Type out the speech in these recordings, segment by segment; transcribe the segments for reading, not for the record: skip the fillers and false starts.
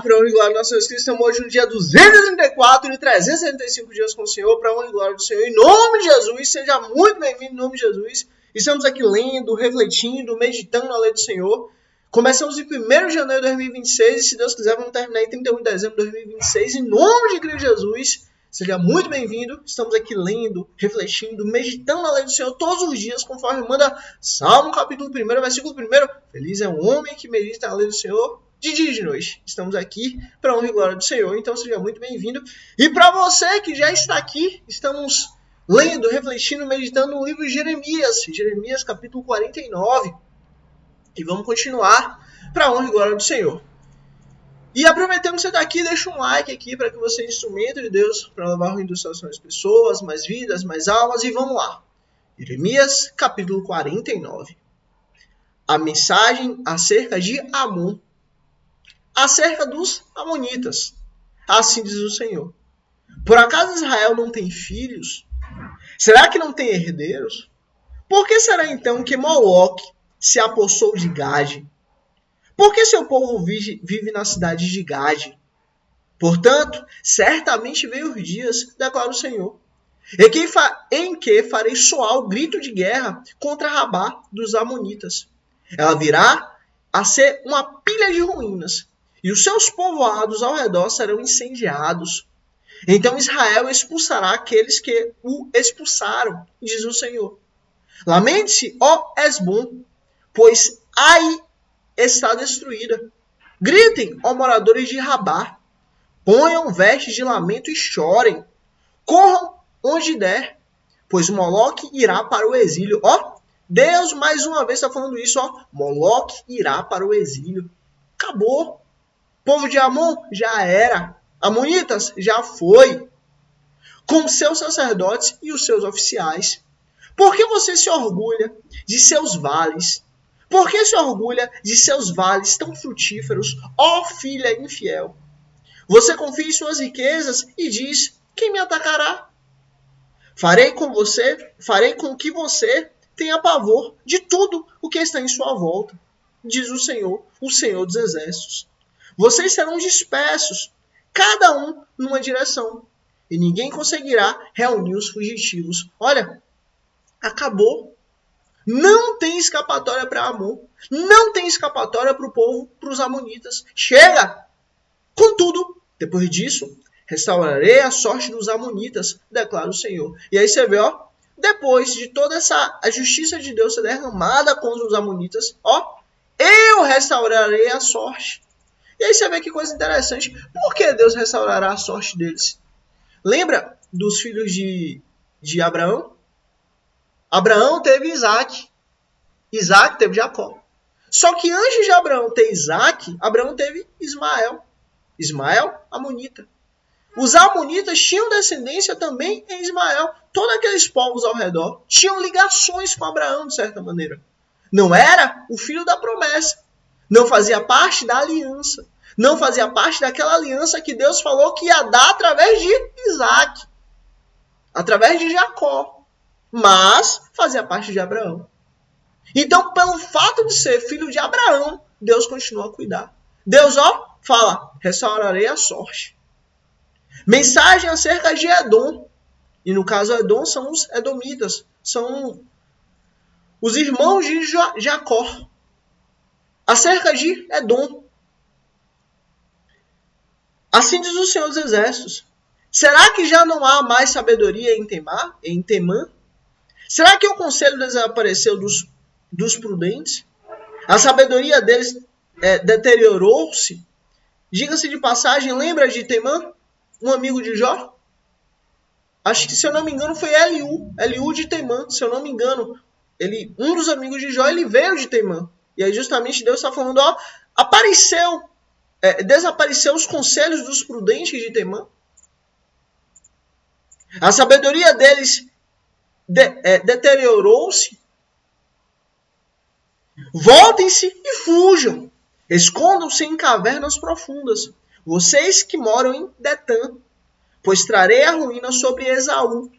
para a honra e glória do nosso Deus Cristo, estamos hoje no dia 234 e 365 dias com o Senhor, para a honra e glória do Senhor, em nome de Jesus, seja muito bem-vindo em nome de Jesus. Estamos aqui lendo, refletindo, meditando na lei do Senhor. Começamos em 1º de janeiro de 2026 e, se Deus quiser, vamos terminar em 31 de dezembro de 2026, em nome de Cristo Jesus. Seja muito bem-vindo. Estamos aqui lendo, refletindo, meditando na lei do Senhor todos os dias, conforme manda Salmo capítulo 1, versículo 1. Feliz é o homem que medita na lei do Senhor de dia e de noite. Estamos aqui para a honra e glória do Senhor, então seja muito bem-vindo. E para você que já está aqui, estamos lendo, refletindo, meditando no livro de Jeremias capítulo 49. E vamos continuar para a honra e glória do Senhor. E aproveitando que você está aqui, deixa um like aqui para que você seja instrumento de Deus para levar o reino dos céus às pessoas, mais vidas, mais almas. E vamos lá. Jeremias, capítulo 49. A mensagem acerca de Amon. Acerca dos amonitas. Assim diz o Senhor. Por acaso Israel não tem filhos? Será que não tem herdeiros? Por que será então que Moloque se apossou de Gade? Por que seu povo vive na cidade de Gade? Portanto, certamente veio os dias, declara o Senhor, em que farei soar o grito de guerra contra Rabá dos amonitas. Ela virá a ser uma pilha de ruínas, e os seus povoados ao redor serão incendiados. Então Israel expulsará aqueles que o expulsaram, diz o Senhor. Lamente-se, ó Esbom, pois Ai está destruída. Gritem, ó moradores de Rabá. Ponham vestes de lamento e chorem. Corram onde der, pois Moloque irá para o exílio. Ó, Deus mais uma vez está falando isso, ó. Moloque irá para o exílio. Acabou. Povo de Amon já era. Amonitas já foi. Com seus sacerdotes e os seus oficiais. Por que você se orgulha de seus vales? Por que se orgulha de seus vales tão frutíferos, ó filha infiel? Você confia em suas riquezas e diz, quem me atacará? Farei com que você tenha pavor de tudo o que está em sua volta, diz o Senhor dos Exércitos. Vocês serão dispersos, cada um numa direção, e ninguém conseguirá reunir os fugitivos. Olha, acabou. Não tem escapatória para Amon. Não tem escapatória para o povo, para os amonitas. Chega! Contudo, depois disso, restaurarei a sorte dos amonitas, declara o Senhor. E aí você vê, ó, depois de toda a justiça de Deus ser derramada contra os amonitas, ó, eu restaurarei a sorte. E aí você vê que coisa interessante. Por que Deus restaurará a sorte deles? Lembra dos filhos de Abraão? Abraão teve Isaac. Isaac teve Jacó. Só que antes de Abraão ter Isaac, Abraão teve Ismael. Ismael, amonita. Os amonitas tinham descendência também em Ismael. Todos aqueles povos ao redor tinham ligações com Abraão, de certa maneira. Não era o filho da promessa. Não fazia parte da aliança. Não fazia parte daquela aliança que Deus falou que ia dar através de Isaac. Através de Jacó. Mas fazia parte de Abraão. Então, pelo fato de ser filho de Abraão, Deus continua a cuidar. Deus, ó, fala, restaurarei a sorte. Mensagem acerca de Edom. E no caso, Edom são os edomitas. São os irmãos de Jacó. Acerca de Edom. Assim diz o Senhor dos Exércitos. Será que já não há mais sabedoria em Temã? Será que o conselho desapareceu dos prudentes? A sabedoria deles deteriorou-se? Diga-se de passagem, lembra de Temã? Um amigo de Jó? Acho que, se eu não me engano, foi Eliú de Temã, se eu não me engano. Um dos amigos de Jó, ele veio de Temã. E aí justamente Deus está falando, ó, desapareceu os conselhos dos prudentes de Temã. A sabedoria deles deteriorou-se. Voltem-se e fujam. Escondam-se em cavernas profundas. Vocês que moram em Detã. Pois trarei a ruína sobre Esaú.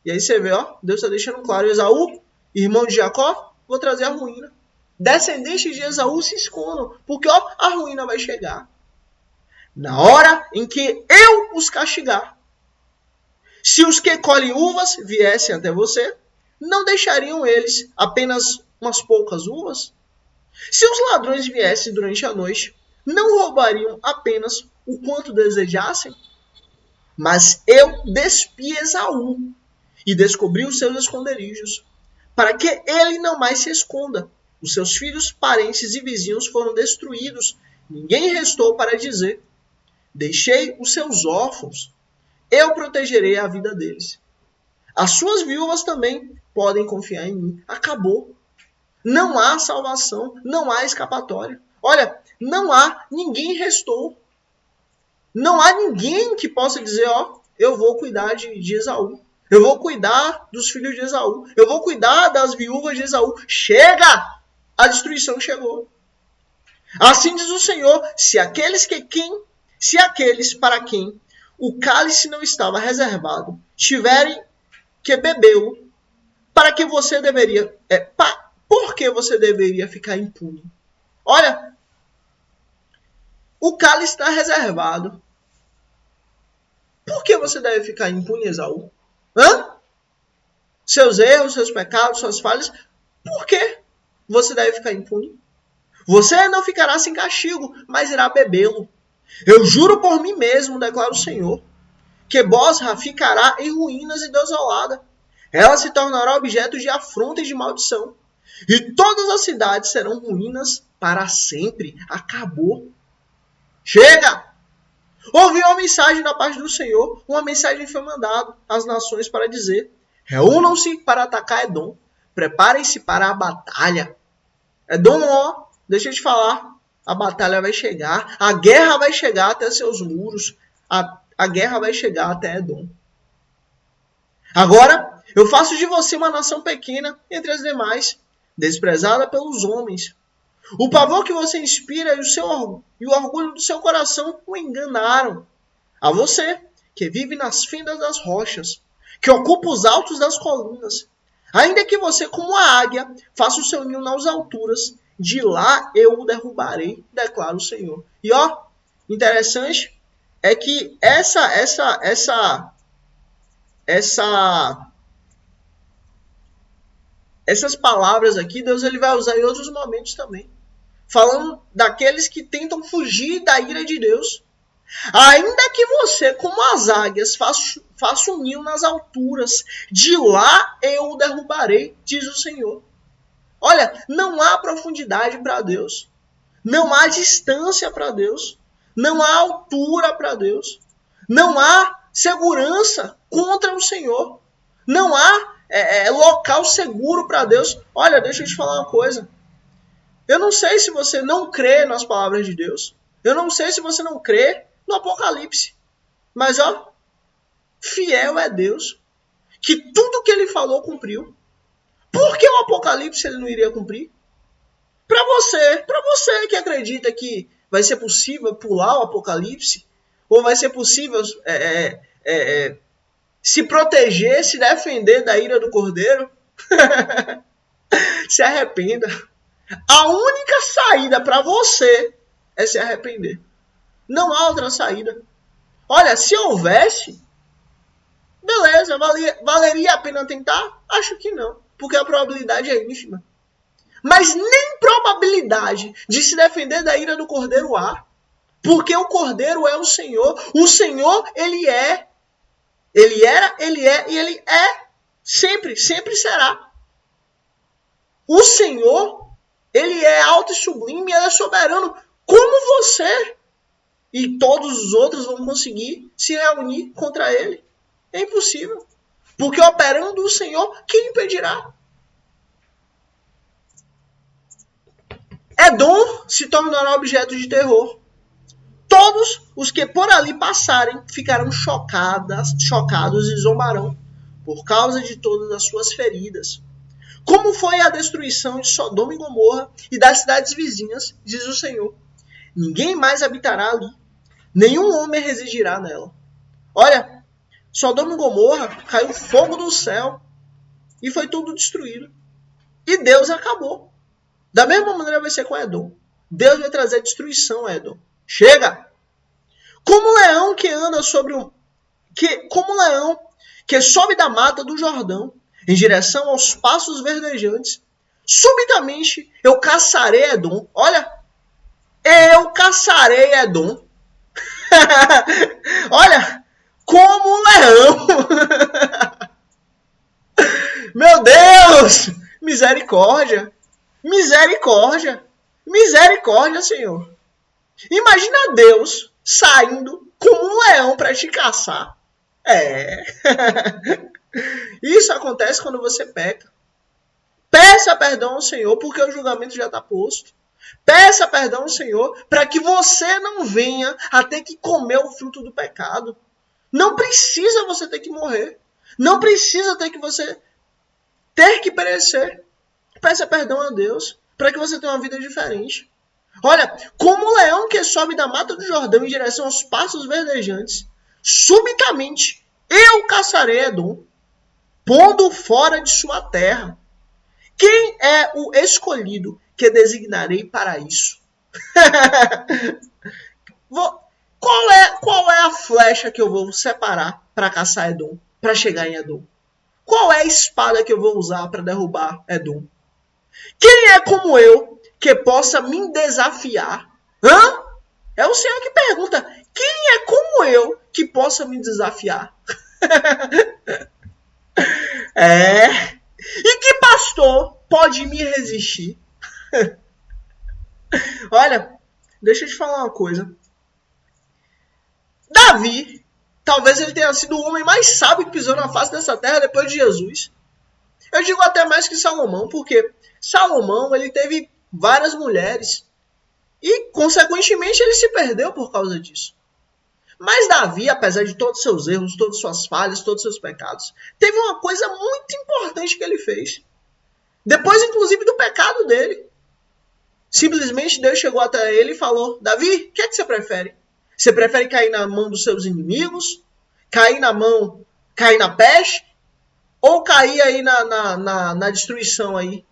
E aí você vê, ó, Deus está deixando claro. Esaú, irmão de Jacó, vou trazer a ruína. Descendentes de Esaú se escondam. Porque, ó, a ruína vai chegar. na hora em que eu os castigar. Se os que colhem uvas viessem até você, não deixariam eles apenas umas poucas uvas? Se os ladrões viessem durante a noite, não roubariam apenas o quanto desejassem? Mas eu despi Esaú e descobri os seus esconderijos, para que ele não mais se esconda. Os seus filhos, parentes e vizinhos foram destruídos. Ninguém restou para dizer: deixei os seus órfãos. Eu protegerei a vida deles. As suas viúvas também podem confiar em mim. Acabou. Não há salvação, não há escapatória. Olha, não há, ninguém restou. Não há ninguém que possa dizer, ó, eu vou cuidar de Esaú. Eu vou cuidar dos filhos de Esaú. Eu vou cuidar das viúvas de Esaú. Chega! A destruição chegou. Assim diz o Senhor, se aqueles para quem o cálice não estava reservado tiverem que bebê-lo, por que você deveria ficar impune? Olha, o cálice está reservado. Por que você deve ficar impune, Esaú? Seus erros, seus pecados, suas falhas, por que você deve ficar impune? Você não ficará sem castigo, mas irá bebê-lo. Eu juro por mim mesmo, declara o Senhor, que Bosra ficará em ruínas e desolada. Ela se tornará objeto de afronta e de maldição. E todas as cidades serão ruínas para sempre. Acabou. Chega! Ouviu uma mensagem da parte do Senhor. Uma mensagem foi mandada às nações para dizer: reúnam-se para atacar Edom. Preparem-se para a batalha. Edom, ó, deixa eu te falar. A batalha vai chegar. A guerra vai chegar até seus muros. A guerra vai chegar até Edom. Agora, eu faço de você uma nação pequena entre as demais, desprezada pelos homens. O pavor que você inspira e o orgulho do seu coração o enganaram. A você, que vive nas fendas das rochas, que ocupa os altos das colinas. Ainda que você, como a águia, faça o seu ninho nas alturas, de lá eu o derrubarei, declara o Senhor. E ó, interessante é que essas palavras aqui, Deus ele vai usar em outros momentos também. Falando daqueles que tentam fugir da ira de Deus. Ainda que você, como as águias, faça um ninho nas alturas, de lá eu o derrubarei, diz o Senhor. Olha, não há profundidade para Deus. Não há distância para Deus. Não há altura para Deus. Não há segurança contra o Senhor. Não há local seguro para Deus. Olha, deixa eu te falar uma coisa. Eu não sei se você não crê nas palavras de Deus. Eu não sei se você não crê no Apocalipse. Mas, ó, fiel é Deus. Que tudo que ele falou cumpriu. Por que o Apocalipse ele não iria cumprir? Para você que acredita que vai ser possível pular o Apocalipse, ou vai ser possível se proteger, se defender da ira do Cordeiro, se arrependa. A única saída para você é se arrepender. Não há outra saída. Olha, se houvesse, beleza, valeria a pena tentar? Acho que não, porque a probabilidade é ínfima. Mas nem probabilidade de se defender da ira do Cordeiro há. Porque o Cordeiro é o Senhor. O Senhor, ele é. Ele era, ele é e ele é. Sempre, sempre será. O Senhor, ele é alto e sublime, ele é soberano. Como você e todos os outros vão conseguir se reunir contra ele? É impossível. Porque operando o Senhor, quem impedirá? Edom se tornará objeto de terror. Todos os que por ali passarem ficarão chocados e zombarão por causa de todas as suas feridas. Como foi a destruição de Sodoma e Gomorra e das cidades vizinhas, diz o Senhor. Ninguém mais habitará ali. Nenhum homem residirá nela. Olha, Sodoma e Gomorra caiu fogo do céu e foi tudo destruído. E Deus acabou. Da mesma maneira vai ser com Edom. Deus vai trazer destruição a Edom. Chega! Como o leão que anda sobre como o leão que sobe da mata do Jordão em direção aos pastos verdejantes, subitamente eu caçarei Edom. Olha, eu caçarei Edom. Olha, como um leão. Meu Deus! Misericórdia! Misericórdia! Misericórdia, Senhor! Imagina Deus saindo como um leão para te caçar. Isso acontece quando você peca. Peça perdão ao Senhor, porque o julgamento já está posto. Peça perdão ao Senhor para que você não venha a ter que comer o fruto do pecado. Não precisa você ter que morrer. Não precisa ter que perecer. Peça perdão a Deus para que você tenha uma vida diferente. Olha, como o leão que sobe da mata do Jordão em direção aos pastos verdejantes, subitamente eu caçarei Edom, pondo fora de sua terra. Quem é o escolhido que designarei para isso? Qual é a flecha que eu vou separar para caçar Edom, para chegar em Edom? Qual é a espada que eu vou usar para derrubar Edom? Quem é como eu que possa me desafiar? É o Senhor que pergunta. Quem é como eu que possa me desafiar? E que pastor pode me resistir? Olha, deixa eu te falar uma coisa. Davi, talvez ele tenha sido o homem mais sábio que pisou na face dessa terra depois de Jesus. Eu digo até mais que Salomão, porque Salomão ele teve várias mulheres e, consequentemente, ele se perdeu por causa disso. Mas Davi, apesar de todos os seus erros, todas as suas falhas, todos os seus pecados, teve uma coisa muito importante que ele fez. Depois, inclusive, do pecado dele. Simplesmente Deus chegou até ele e falou: Davi, o que é que você prefere? Você prefere cair na mão dos seus inimigos? Cair na peste? Ou cair aí na destruição aí?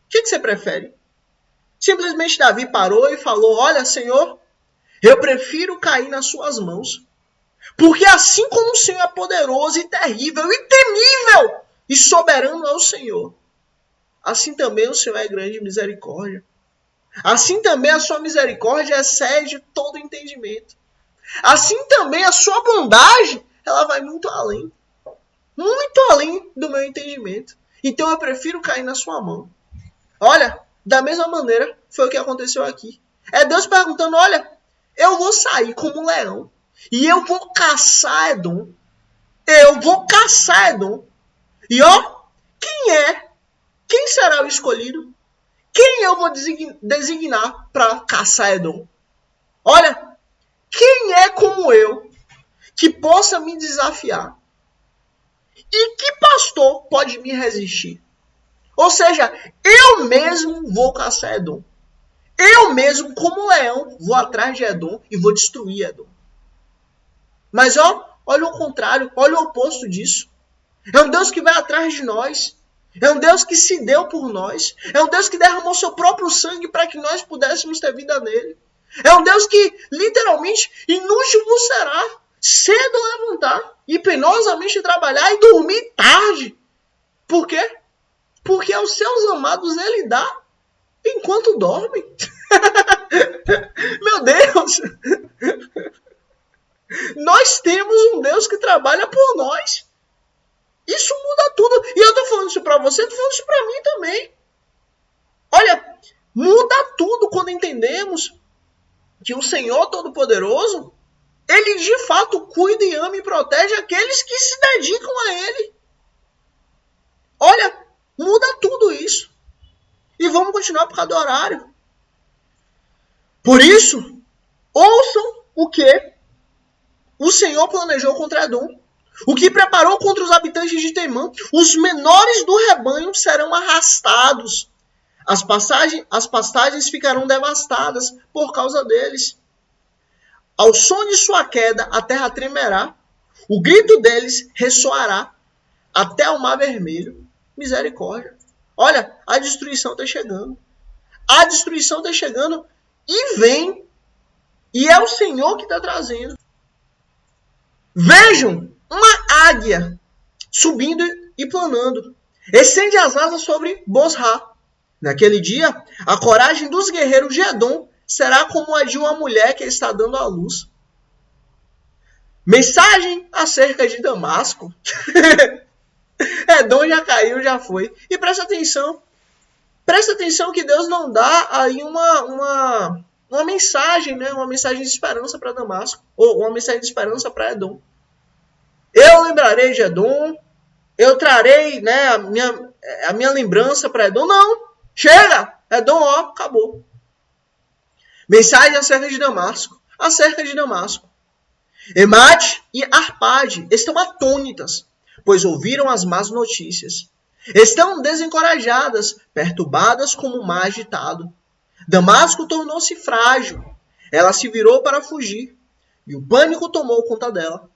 O que você prefere? Simplesmente Davi parou e falou: olha, Senhor, eu prefiro cair nas suas mãos. Porque assim como o Senhor é poderoso e terrível e temível e soberano é o Senhor, assim também o Senhor é grande em misericórdia. Assim também a sua misericórdia excede todo entendimento. Assim também a sua bondade, ela vai muito além do meu entendimento. Então eu prefiro cair na sua mão. Olha, da mesma maneira foi o que aconteceu aqui. É Deus perguntando: olha, eu vou sair como um leão e eu vou caçar Edom. Eu vou caçar Edom. E ó, quem será o escolhido? Quem eu vou designar para caçar Edom? Olha, quem é como eu que possa me desafiar? E que pastor pode me resistir? Ou seja, eu mesmo vou caçar Edom. Eu mesmo, como leão, vou atrás de Edom e vou destruir Edom. Mas olha o contrário, olha o oposto disso. É um Deus que vai atrás de nós. É um Deus que se deu por nós. É um Deus que derramou seu próprio sangue para que nós pudéssemos ter vida nele. É um Deus que, literalmente, inútil vos será cedo levantar e penosamente trabalhar e dormir tarde. Por quê? Porque aos seus amados ele dá enquanto dormem. Meu Deus! Nós temos um Deus que trabalha por nós. Isso muda tudo. E eu tô falando isso pra você, tô falando isso pra mim também. Olha, muda tudo quando entendemos que o Senhor Todo-Poderoso, Ele de fato cuida e ama e protege aqueles que se dedicam a Ele. Olha, muda tudo isso. E vamos continuar por causa do horário. Por isso, ouçam o que o Senhor planejou contra Edom. O que preparou contra os habitantes de Temã. Os menores do rebanho serão arrastados. As pastagens ficarão devastadas por causa deles. Ao som de sua queda, a terra tremerá. O grito deles ressoará até o mar vermelho. Misericórdia. Olha, a destruição está chegando. A destruição está chegando e vem E é o Senhor que está trazendo. Vejam, uma águia subindo e planando. Estende as asas sobre Bosra. Naquele dia, a coragem dos guerreiros de Edom será como a de uma mulher que está dando à luz. Mensagem acerca de Damasco. Edom já caiu, já foi. E presta atenção que Deus não dá aí uma mensagem, né? Uma mensagem de esperança para Damasco, ou uma mensagem de esperança para Edom. Eu lembrarei de Edom, eu trarei, né, a minha lembrança para Edom. Não, chega, Edom, ó, acabou. Mensagem acerca de Damasco. Emate e Arpade estão atônitas, pois ouviram as más notícias. Estão desencorajadas, perturbadas como um mar agitado. Damasco tornou-se frágil. Ela se virou para fugir, e o pânico tomou conta dela.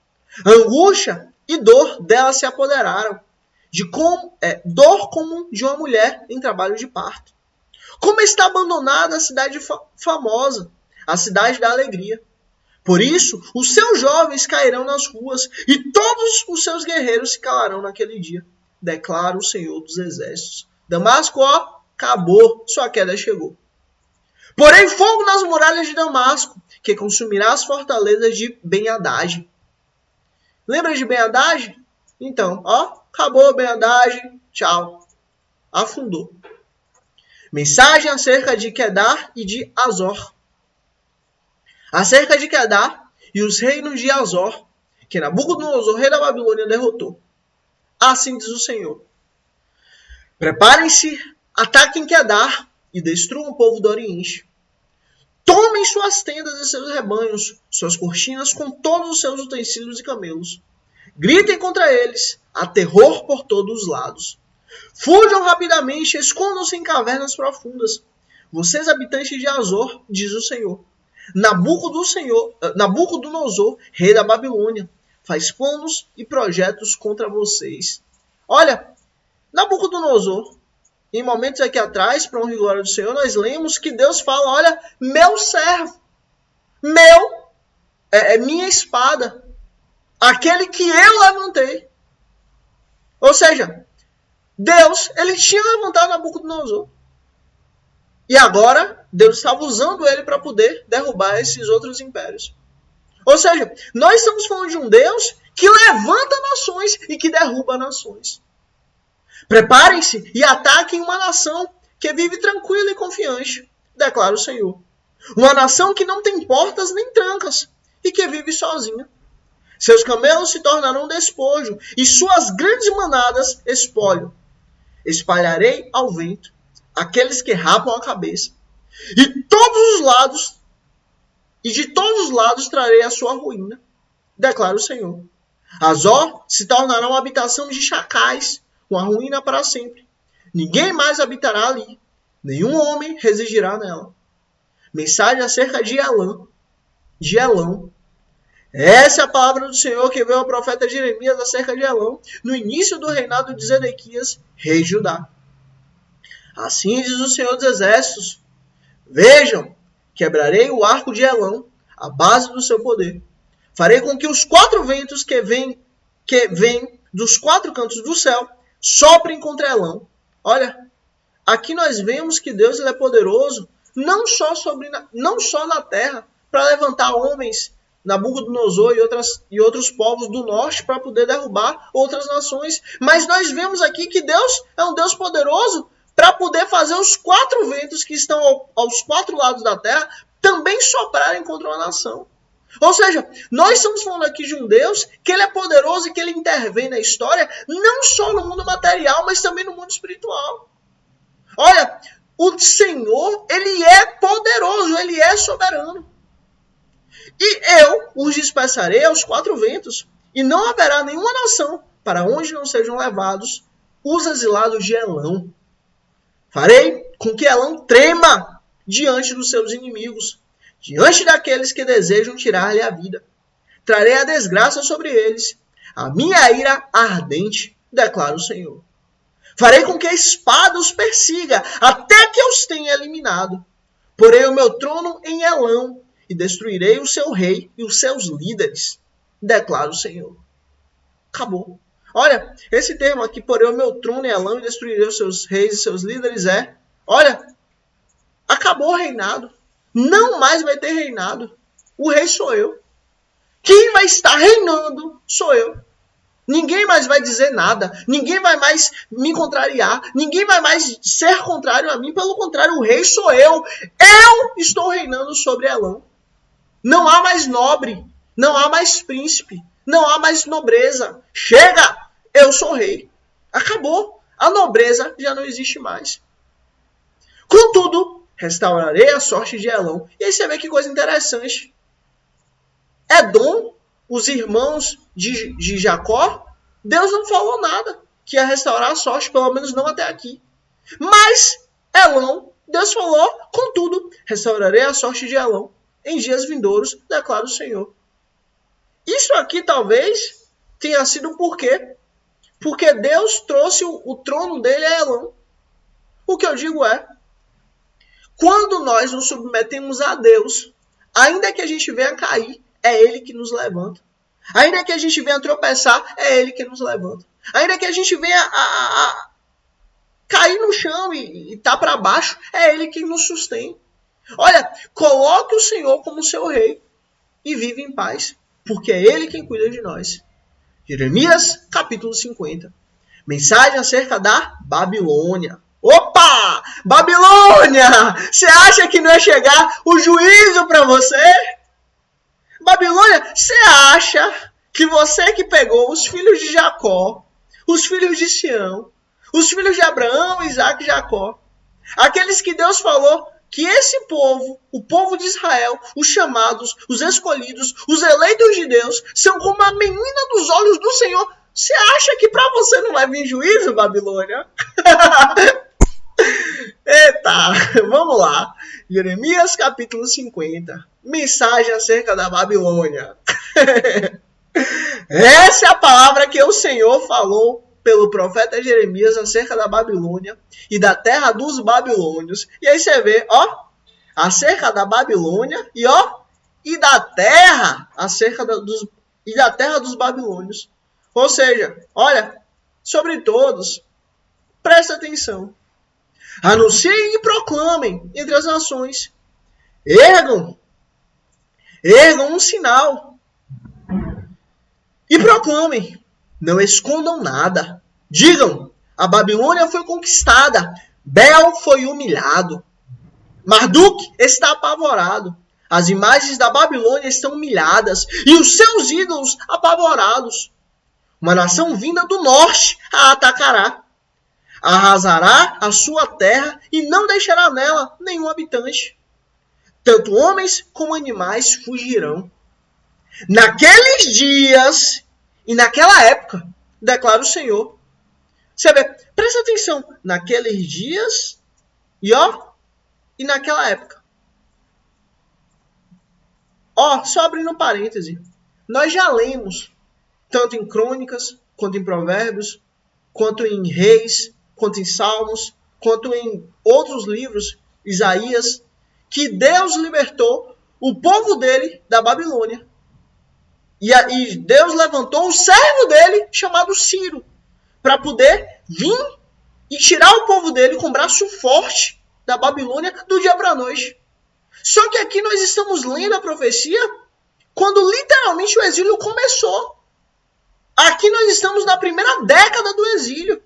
Angústia e dor dela se apoderaram, dor como de uma mulher em trabalho de parto. Como está abandonada a cidade famosa, a cidade da alegria. Por isso, os seus jovens cairão nas ruas, e todos os seus guerreiros se calarão naquele dia, declara o Senhor dos Exércitos. Damasco, ó, acabou, sua queda chegou. Porém, fogo nas muralhas de Damasco, que consumirá as fortalezas de Ben-Hadad. Lembra de Ben-Hadad? Então, ó, acabou Ben-Hadad, tchau. Afundou. Mensagem acerca de Quedar e de Azor. Acerca de Quedar e os reinos de Azor, que Nabucodonosor, rei da Babilônia, derrotou. Assim diz o Senhor. Preparem-se, ataquem Quedar e destruam o povo do Oriente. Tomem suas tendas e seus rebanhos, suas cortinas com todos os seus utensílios e camelos. Gritem contra eles, há terror por todos os lados. Fujam rapidamente, escondam-se em cavernas profundas. Vocês, habitantes de Azor, diz o Senhor. Nabucodonosor, rei da Babilônia, faz planos e projetos contra vocês. Olha, Nabucodonosor, em momentos aqui atrás, para honra e glória do Senhor, nós lemos que Deus fala, olha, meu servo, minha espada, aquele que eu levantei. Ou seja, Deus, ele tinha levantado Nabucodonosor. E agora, Deus estava usando ele para poder derrubar esses outros impérios. Ou seja, nós estamos falando de um Deus que levanta nações e que derruba nações. Preparem-se e ataquem uma nação que vive tranquila e confiante, declara o Senhor. Uma nação que não tem portas nem trancas e que vive sozinha. Seus camelos se tornarão despojo e suas grandes manadas espólio. Espalharei ao vento aqueles que rapam a cabeça. E de todos os lados trarei a sua ruína, declara o Senhor. Azor se tornará uma habitação de chacais, uma ruína para sempre. Ninguém mais habitará ali, nenhum homem residirá nela. Mensagem acerca de Elão. Essa é a palavra do Senhor que veio ao profeta Jeremias acerca de Elão, no início do reinado de Zedequias, rei de Judá. Assim diz o Senhor dos Exércitos. Vejam, quebrarei o arco de Elão, a base do seu poder. Farei com que os 4 ventos que vêm dos 4 cantos do céu soprem contra Elão. Olha, aqui nós vemos que Deus ele é poderoso, não só na terra, para levantar homens, Nabucodonosor e outros povos do norte para poder derrubar outras nações. Mas nós vemos aqui que Deus é um Deus poderoso para poder fazer os 4 ventos que estão aos 4 lados da terra também soprarem contra uma nação. Ou seja, nós estamos falando aqui de um Deus que ele é poderoso e que ele intervém na história, não só no mundo material, mas também no mundo espiritual. Olha, o Senhor, ele é poderoso, ele é soberano. E eu os dispersarei aos 4 ventos, e não haverá nenhuma nação para onde não sejam levados os exilados de Elão. Farei com que Elão trema diante dos seus inimigos, diante daqueles que desejam tirar-lhe a vida. Trarei a desgraça sobre eles, a minha ira ardente, declara o Senhor. Farei com que a espada os persiga, até que eu os tenha eliminado. Porei o meu trono em Elão, e destruirei o seu rei e os seus líderes, declara o Senhor. Acabou. Olha, esse termo aqui, porém o meu trono em Elão e destruirei os seus reis e seus líderes, olha, acabou o reinado. Não mais vai ter reinado. O rei sou eu. Quem vai estar reinando sou eu. Ninguém mais vai dizer nada. Ninguém vai mais me contrariar. Ninguém vai mais ser contrário a mim. Pelo contrário, o rei sou eu. Eu estou reinando sobre Elão. Não há mais nobre. Não há mais príncipe. Não há mais nobreza. Chega! Eu sou rei. Acabou. A nobreza já não existe mais. Contudo, restaurarei a sorte de Elão. E aí você vê que coisa interessante. Edom, os irmãos de Jacó, Deus não falou nada que ia restaurar a sorte, pelo menos não até aqui. Mas Elão, Deus falou, contudo, restaurarei a sorte de Elão. Em dias vindouros, declara o Senhor. Isso aqui talvez tenha sido por quê? Porque Deus trouxe o trono dele a Elão. O que eu digo quando nós nos submetemos a Deus, ainda que a gente venha cair, é Ele que nos levanta. Ainda que a gente venha tropeçar, é Ele que nos levanta. Ainda que a gente venha a cair no chão e tá para baixo, é Ele que nos sustém. Olha, coloque o Senhor como seu rei e vive em paz, porque é Ele quem cuida de nós. Jeremias, capítulo 50. Mensagem acerca da Babilônia. Opa! Babilônia! Você acha que não ia chegar o juízo para você? Babilônia, você acha que você que pegou os filhos de Jacó, os filhos de Sião, os filhos de Abraão, Isaac e Jacó, aqueles que Deus falou que esse povo, o povo de Israel, os chamados, os escolhidos, os eleitos de Deus, são como a menina dos olhos do Senhor. Você acha que para você não vai vir juízo, Babilônia? Eita, vamos lá. Jeremias capítulo 50. Mensagem acerca da Babilônia. Essa é a palavra que o Senhor falou pelo profeta Jeremias acerca da Babilônia e da terra dos babilônios. E aí você vê, acerca da Babilônia e da terra dos babilônios. Ou seja, olha, sobre todos, presta atenção. Anunciem e proclamem entre as nações. Ergam um sinal. E proclamem. Não escondam nada. Digam, a Babilônia foi conquistada. Bel foi humilhado. Marduk está apavorado. As imagens da Babilônia estão humilhadas. E os seus ídolos apavorados. Uma nação vinda do norte a atacará. Arrasará a sua terra e não deixará nela nenhum habitante. Tanto homens como animais fugirão. Naqueles dias e naquela época, declara o Senhor. Você vê, presta atenção. Naqueles dias e naquela época. Só abrindo um parêntese. Nós já lemos, tanto em Crônicas, quanto em Provérbios, quanto em Reis, quanto em Salmos, quanto em outros livros, Isaías, que Deus libertou o povo dele da Babilônia. E Deus levantou um servo dele chamado Ciro para poder vir e tirar o povo dele com braço forte da Babilônia do dia para a noite. Só que aqui nós estamos lendo a profecia quando literalmente o exílio começou. Aqui nós estamos na primeira década do exílio.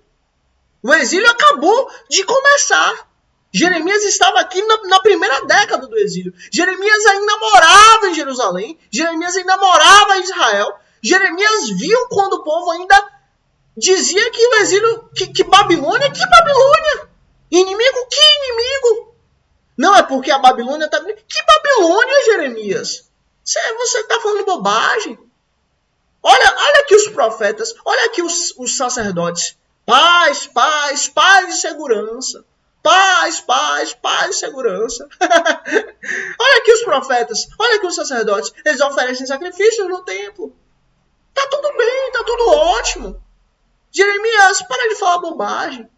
O exílio acabou de começar. Jeremias estava aqui na primeira década do exílio. Jeremias ainda morava em Jerusalém. Jeremias ainda morava em Israel. Jeremias viu quando o povo ainda dizia que o exílio... Que Babilônia? Que Babilônia? Inimigo? Que inimigo? Não, é porque a Babilônia está... Que Babilônia, Jeremias? Você está falando bobagem. Olha aqui os profetas. Olha aqui os sacerdotes. Paz, paz, paz e segurança. Paz, paz, paz e segurança. Olha aqui os profetas, olha aqui os sacerdotes. Eles oferecem sacrifícios no templo. Tá tudo bem, tá tudo ótimo. Jeremias, para de falar bobagem.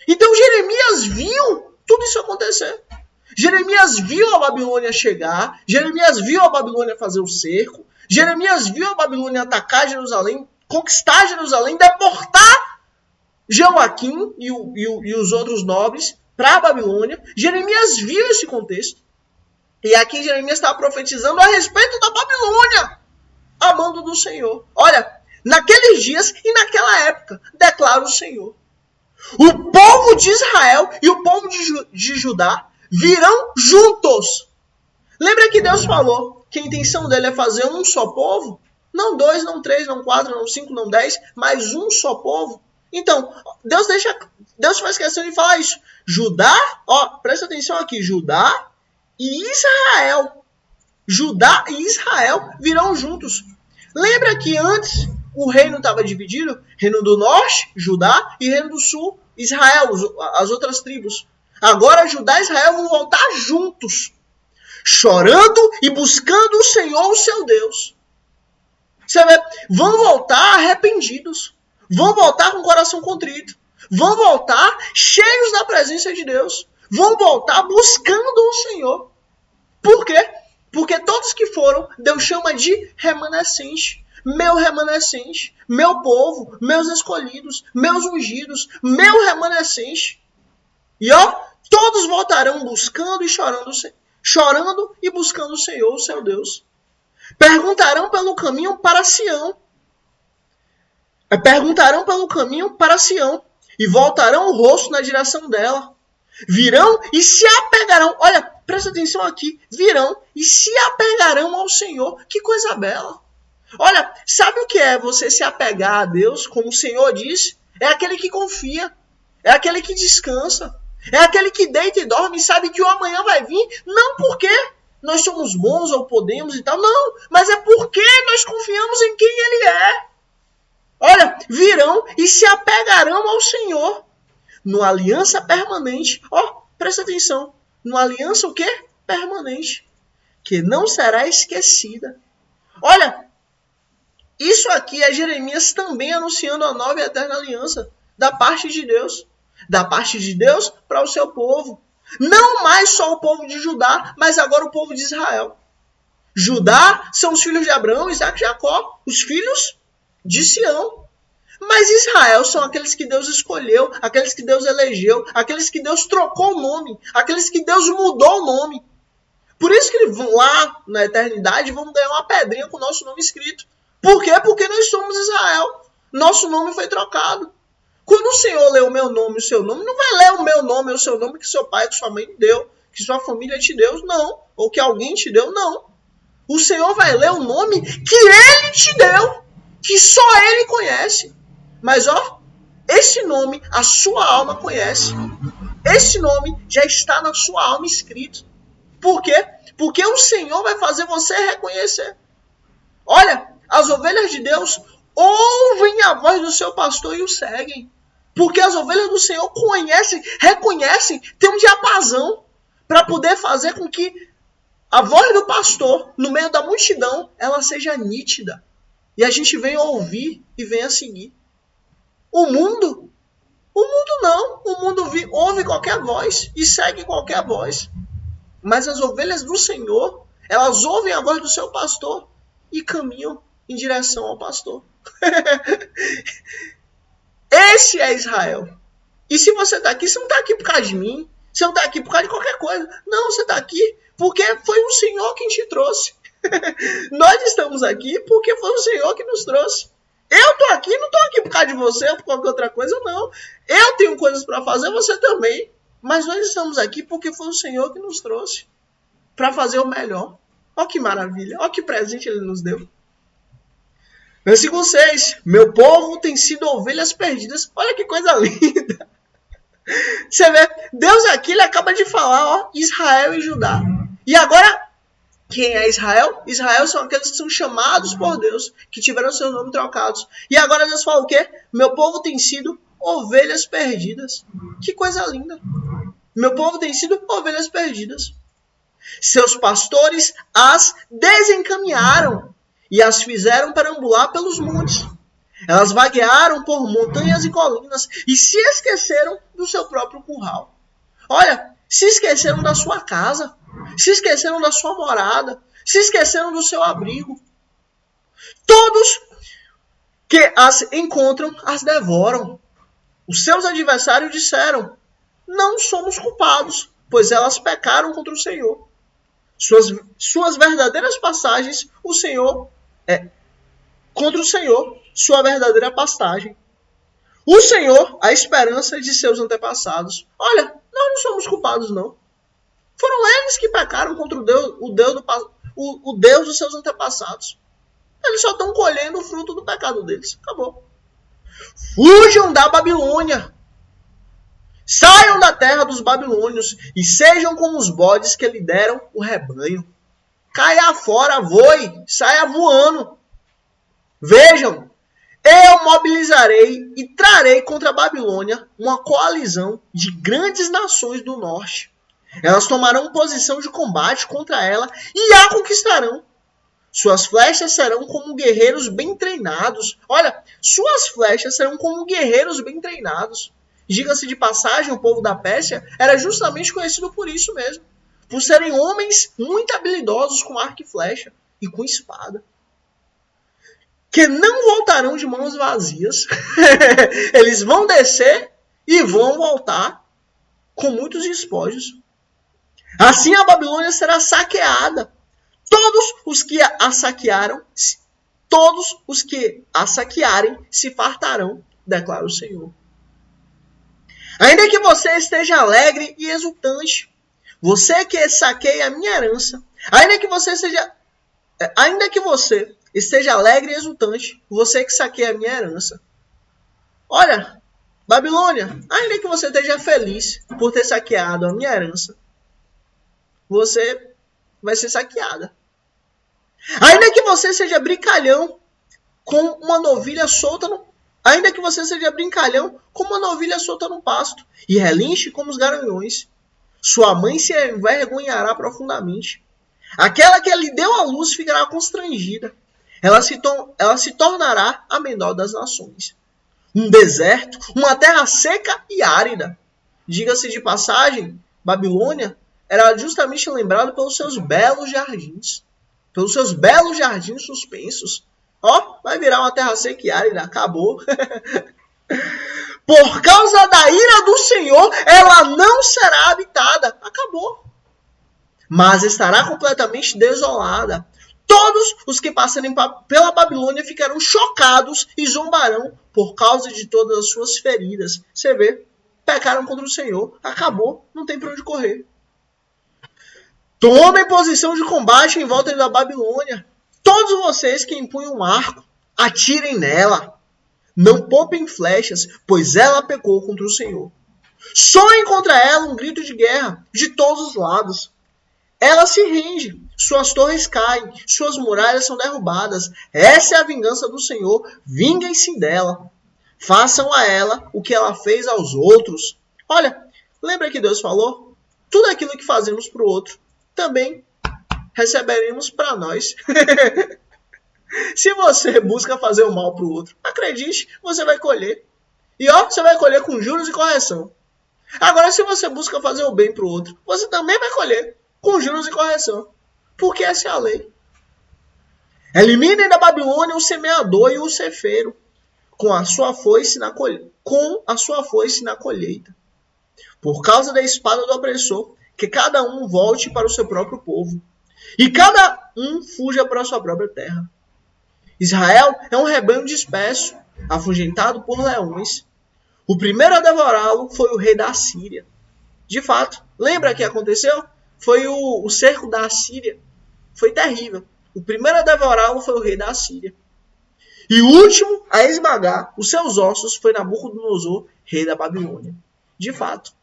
Então Jeremias viu tudo isso acontecer. Jeremias viu a Babilônia chegar, Jeremias viu a Babilônia fazer o cerco, Jeremias viu a Babilônia atacar Jerusalém, conquistar Jerusalém, deportar Joaquim e os outros nobres para a Babilônia. Jeremias viu esse contexto. E aqui Jeremias estava profetizando a respeito da Babilônia, a mando do Senhor. Olha, naqueles dias e naquela época, declara o Senhor, o povo de Israel e o povo de Judá virão juntos. Lembra que Deus falou que a intenção dele é fazer um só povo? Não 2, não 3, não 4, não 5, não 10, mas um só povo. Então, Deus faz questão de falar isso. Judá, presta atenção aqui, Judá e Israel. Judá e Israel virão juntos. Lembra que antes o reino estava dividido? Reino do norte, Judá, e reino do sul, Israel, as outras tribos. Agora Judá e Israel vão voltar juntos, chorando e buscando o Senhor, o seu Deus. Você vê? Vão voltar arrependidos. Vão voltar com o coração contrito. Vão voltar cheios da presença de Deus. Vão voltar buscando o Senhor. Por quê? Porque todos que foram, Deus chama de remanescente. Meu remanescente, meu povo, meus escolhidos, meus ungidos, meu remanescente. E todos voltarão buscando e chorando e buscando o Senhor, o seu Deus. Perguntarão pelo caminho para Sião. Perguntarão pelo caminho para Sião e voltarão o rosto na direção dela. Virão e se apegarão. Olha, presta atenção aqui. Virão e se apegarão ao Senhor. Que coisa bela. Olha, sabe o que é você se apegar a Deus? Como o Senhor diz, é aquele que confia. É aquele que descansa. É aquele que deita e dorme e sabe que o amanhã vai vir. Não porque nós somos bons ou podemos e tal. Não, mas é porque nós confiamos em quem Ele é. Olha, virão e se apegarão ao Senhor. No aliança permanente. Presta atenção. No aliança o quê? Permanente. Que não será esquecida. Olha, isso aqui é Jeremias também anunciando a nova e eterna aliança. Da parte de Deus. Da parte de Deus para o seu povo. Não mais só o povo de Judá, mas agora o povo de Israel. Judá são os filhos de Abraão, Isaac e Jacó. Os filhos de Sião. Mas Israel são aqueles que Deus escolheu, aqueles que Deus elegeu, aqueles que Deus trocou o nome, aqueles que Deus mudou o nome. Por isso que eles vão lá na eternidade vão ganhar uma pedrinha com o nosso nome escrito. Por quê? Porque nós somos Israel. Nosso nome foi trocado. Quando o Senhor lê o meu nome e o seu nome, não vai ler o meu nome e o seu nome que seu pai, que sua mãe deu, que sua família te deu, não. Ou que alguém te deu, não. O Senhor vai ler o nome que Ele te deu, que só Ele conhece. Mas esse nome a sua alma conhece. Esse nome já está na sua alma escrito. Por quê? Porque o Senhor vai fazer você reconhecer. Olha, as ovelhas de Deus ouvem a voz do seu pastor e o seguem. Porque as ovelhas do Senhor conhecem, reconhecem, têm um diapasão para poder fazer com que a voz do pastor, no meio da multidão, ela seja nítida. E a gente venha ouvir e venha seguir. O mundo não. O mundo ouve qualquer voz e segue qualquer voz. Mas as ovelhas do Senhor, elas ouvem a voz do seu pastor e caminham em direção ao pastor. Esse é Israel. E se você está aqui, você não está aqui por causa de mim. Você não está aqui por causa de qualquer coisa. Não, você está aqui porque foi o Senhor quem te trouxe. Nós estamos aqui porque foi o Senhor que nos trouxe. Eu estou aqui, não estou aqui por causa de você ou por qualquer outra coisa, não. Eu tenho coisas para fazer, você também. Mas nós estamos aqui porque foi o Senhor que nos trouxe para fazer o melhor. Olha que maravilha, olha que presente Ele nos deu. Versículo 6. Meu povo tem sido ovelhas perdidas. Olha que coisa linda. Você vê, Deus aqui ele acaba de falar, Israel e Judá. E agora, quem é Israel? Israel são aqueles que são chamados por Deus, que tiveram seu nome trocados. E agora Deus fala o quê? Meu povo tem sido ovelhas perdidas. Que coisa linda. Meu povo tem sido ovelhas perdidas. Seus pastores as desencaminharam e as fizeram perambular pelos montes. Elas vaguearam por montanhas e colinas e se esqueceram do seu próprio curral. Olha, Se esqueceram da sua casa, se esqueceram da sua morada, se esqueceram do seu abrigo. Todos que as encontram, as devoram. Os seus adversários disseram: não somos culpados, pois elas pecaram contra o Senhor. Suas verdadeiras passagens, o Senhor contra o Senhor, sua verdadeira pastagem. O Senhor, a esperança de seus antepassados. Olha, nós não somos culpados, não. Foram eles que pecaram contra o Deus dos seus antepassados. Eles só estão colhendo o fruto do pecado deles. Acabou. Fujam da Babilônia. Saiam da terra dos babilônios e sejam como os bodes que lideram o rebanho. Caia fora, voe, saia voando. Vejam, eu mobilizarei e trarei contra a Babilônia uma coalizão de grandes nações do norte. Elas tomarão posição de combate contra ela e a conquistarão. Suas flechas serão como guerreiros bem treinados. Olha, suas flechas serão como guerreiros bem treinados. Diga-se de passagem, o povo da Pérsia era justamente conhecido por isso mesmo. Por serem homens muito habilidosos com arco e flecha e com espada. Que não voltarão de mãos vazias. Eles vão descer e vão voltar com muitos despojos. Assim a Babilônia será saqueada. Todos os que a saquearem se fartarão, declara o Senhor. Ainda que você esteja alegre e exultante, você que saqueia a minha herança, ainda que você esteja alegre e exultante, você que saqueia a minha herança. Olha, Babilônia, ainda que você esteja feliz por ter saqueado a minha herança, você vai ser saqueada. Ainda que você seja brincalhão com uma novilha solta no pasto e relinche como os garanhões, sua mãe se envergonhará profundamente. Aquela que lhe deu a luz ficará constrangida. Ela se tornará a menor das nações. Um deserto, uma terra seca e árida. Diga-se de passagem, Babilônia era justamente lembrado pelos seus belos jardins. Pelos seus belos jardins suspensos. Vai virar uma terra seca e árida. Acabou. Por causa da ira do Senhor, ela não será habitada. Acabou. Mas estará completamente desolada. Todos os que passarem pela Babilônia ficarão chocados e zombarão por causa de todas as suas feridas. Você vê, pecaram contra o Senhor. Acabou, não tem para onde correr. Tomem posição de combate em volta da Babilônia. Todos vocês que empunham um arco, atirem nela. Não poupem flechas, pois ela pecou contra o Senhor. Soem contra ela um grito de guerra de todos os lados. Ela se rende, suas torres caem, suas muralhas são derrubadas. Essa é a vingança do Senhor, vinguem-se dela. Façam a ela o que ela fez aos outros. Olha, lembra que Deus falou? Tudo aquilo que fazemos para o outro, também receberemos para nós. Se você busca fazer o mal para o outro, acredite, você vai colher. E você vai colher com juros e correção. Agora, se você busca fazer o bem para o outro, você também vai colher com juros e correção. Porque essa é a lei. Eliminem da Babilônia o semeador e o cefeiro, com a sua foice na colheita. Por causa da espada do opressor, que cada um volte para o seu próprio povo. E cada um fuja para a sua própria terra. Israel é um rebanho disperso, afugentado por leões. O primeiro a devorá-lo foi o rei da Assíria. De fato, lembra o que aconteceu? Foi o cerco da Assíria. Foi terrível. O primeiro a devorá-lo foi o rei da Assíria. E o último a esmagar os seus ossos foi Nabucodonosor, rei da Babilônia. De fato.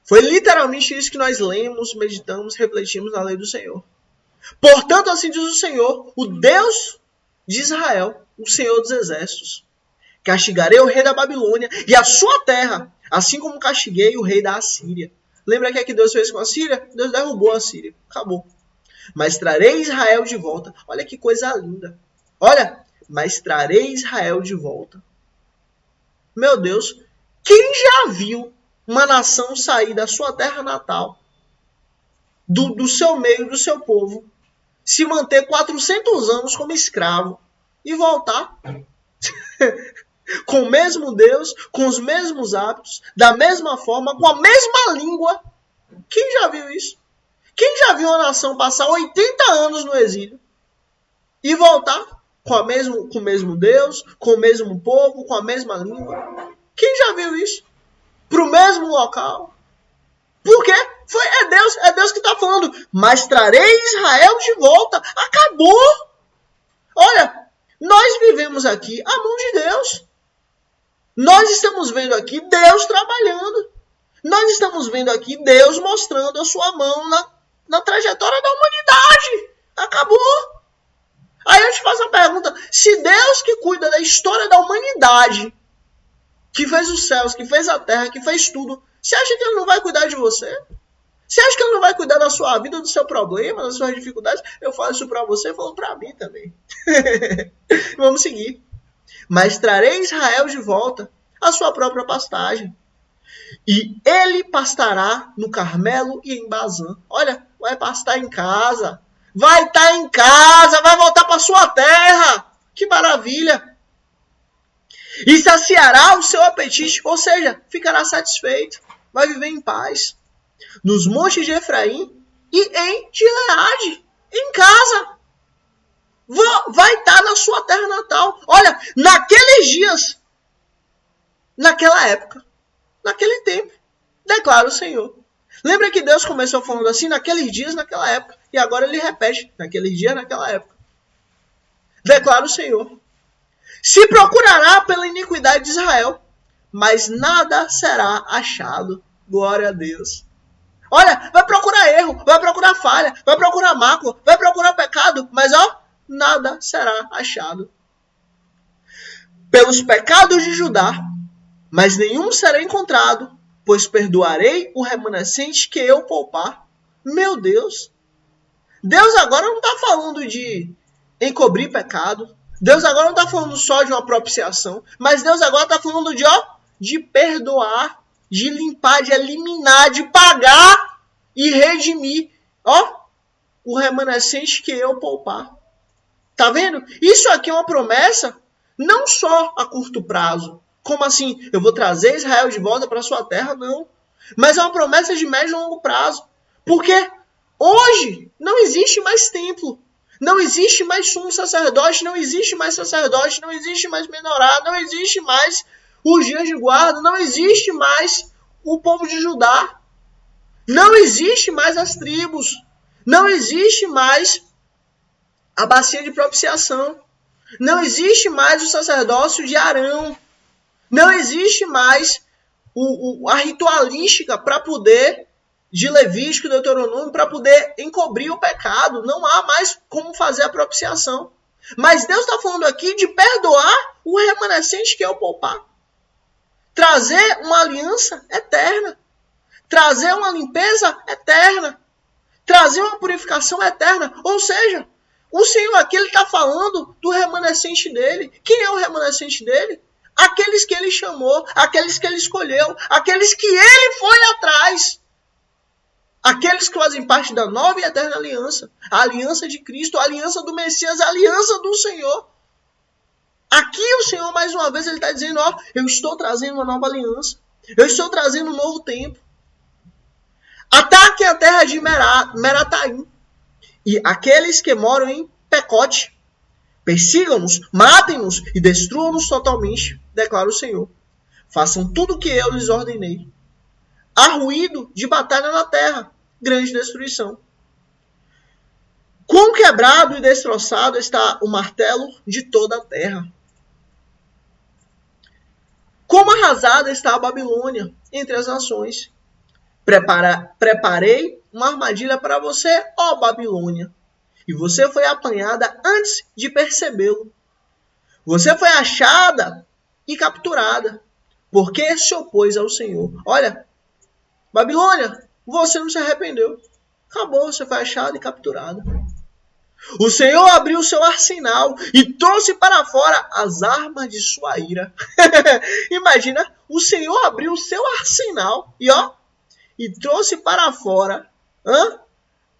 Foi literalmente isso que nós lemos, meditamos, refletimos na lei do Senhor. Portanto, assim diz o Senhor, o Deus de Israel, o Senhor dos exércitos. Castigarei o rei da Babilônia e a sua terra, assim como castiguei o rei da Assíria. Lembra o que Deus fez com a Síria? Deus derrubou a Síria. Acabou. Mas trarei Israel de volta. Olha que coisa linda. Olha, mas trarei Israel de volta. Meu Deus, quem já viu uma nação sair da sua terra natal, do seu meio, do seu povo, se manter 400 anos como escravo e voltar com o mesmo Deus, com os mesmos hábitos, da mesma forma, com a mesma língua? Quem já viu isso? Quem já viu uma nação passar 80 anos no exílio e voltar com o mesmo Deus, com o mesmo povo, com a mesma língua? Quem já viu isso? Para o mesmo local? Por quê? É Deus que está falando. Mas trarei Israel de volta. Acabou. Olha, nós vivemos aqui a mão de Deus. Nós estamos vendo aqui Deus trabalhando. Nós estamos vendo aqui Deus mostrando a sua mão na trajetória da humanidade. Acabou. Aí eu te faço a pergunta. Se Deus que cuida da história da humanidade, que fez os céus, que fez a terra, que fez tudo, você acha que Ele não vai cuidar de você? Você acha que Ele não vai cuidar da sua vida, do seu problema, das suas dificuldades? Eu falo isso para você, eu falo para mim também. Vamos seguir. Mas trarei Israel de volta à sua própria pastagem. E ele pastará no Carmelo e em Bazã. Olha, vai pastar em casa. Vai estar em casa, vai voltar para sua terra. Que maravilha. E saciará o seu apetite, ou seja, ficará satisfeito. Vai viver em paz. Nos montes de Efraim e em Gileade. Em casa. Vai estar na sua terra natal. Olha, naqueles dias, naquela época, naquele tempo, declara o Senhor. Lembra que Deus começou falando assim, naqueles dias, naquela época. E agora ele repete, naqueles dias, naquela época. Declara o Senhor. Se procurará pela iniquidade de Israel, mas nada será achado. Glória a Deus. Olha, vai procurar erro, vai procurar falha, vai procurar mácula, vai procurar pecado, mas nada será achado. Pelos pecados de Judá, mas nenhum será encontrado, pois perdoarei o remanescente que eu poupar. Meu Deus. Deus agora não está falando de encobrir pecado. Deus agora não está falando só de uma propiciação. Mas Deus agora está falando de perdoar, de limpar, de eliminar, de pagar e redimir. O remanescente que eu poupar. Tá vendo? Isso aqui é uma promessa não só a curto prazo. Como assim? Eu vou trazer Israel de volta para sua terra? Não. Mas é uma promessa de médio e longo prazo. Porque hoje não existe mais templo. Não existe mais sumo sacerdote. Não existe mais sacerdote. Não existe mais menorá. Não existe mais os dias de guarda. Não existe mais o povo de Judá. Não existe mais as tribos. Não existe mais a bacia de propiciação. Não existe mais o sacerdócio de Arão. Não existe mais a ritualística para poder, de Levítico e Deuteronômio, para poder encobrir o pecado. Não há mais como fazer a propiciação. Mas Deus está falando aqui de perdoar o remanescente que eu poupar. Trazer uma aliança eterna. Trazer uma limpeza eterna. Trazer uma purificação eterna. Ou seja, o Senhor aqui está falando do remanescente dele. Quem é o remanescente dele? Aqueles que ele chamou, aqueles que ele escolheu, aqueles que ele foi atrás. Aqueles que fazem parte da nova e eterna aliança. A aliança de Cristo, a aliança do Messias, a aliança do Senhor. Aqui o Senhor, mais uma vez, ele está dizendo, eu estou trazendo uma nova aliança. Eu estou trazendo um novo tempo. Ataquem a terra de Merataim. E aqueles que moram em Pecote. Persigam-nos, matem-nos e destruam-nos totalmente, declara o Senhor. Façam tudo o que eu lhes ordenei. Há ruído de batalha na terra, grande destruição. Quão quebrado e destroçado está o martelo de toda a terra. Como arrasada está a Babilônia entre as nações. Preparei uma armadilha para você, ó Babilônia. E você foi apanhada antes de percebê-lo. Você foi achada e capturada, porque se opôs ao Senhor. Olha, Babilônia, você não se arrependeu. Acabou, você foi achada e capturada. O Senhor abriu seu arsenal e trouxe para fora as armas de sua ira. Imagina o Senhor abriu o seu arsenal e trouxe para fora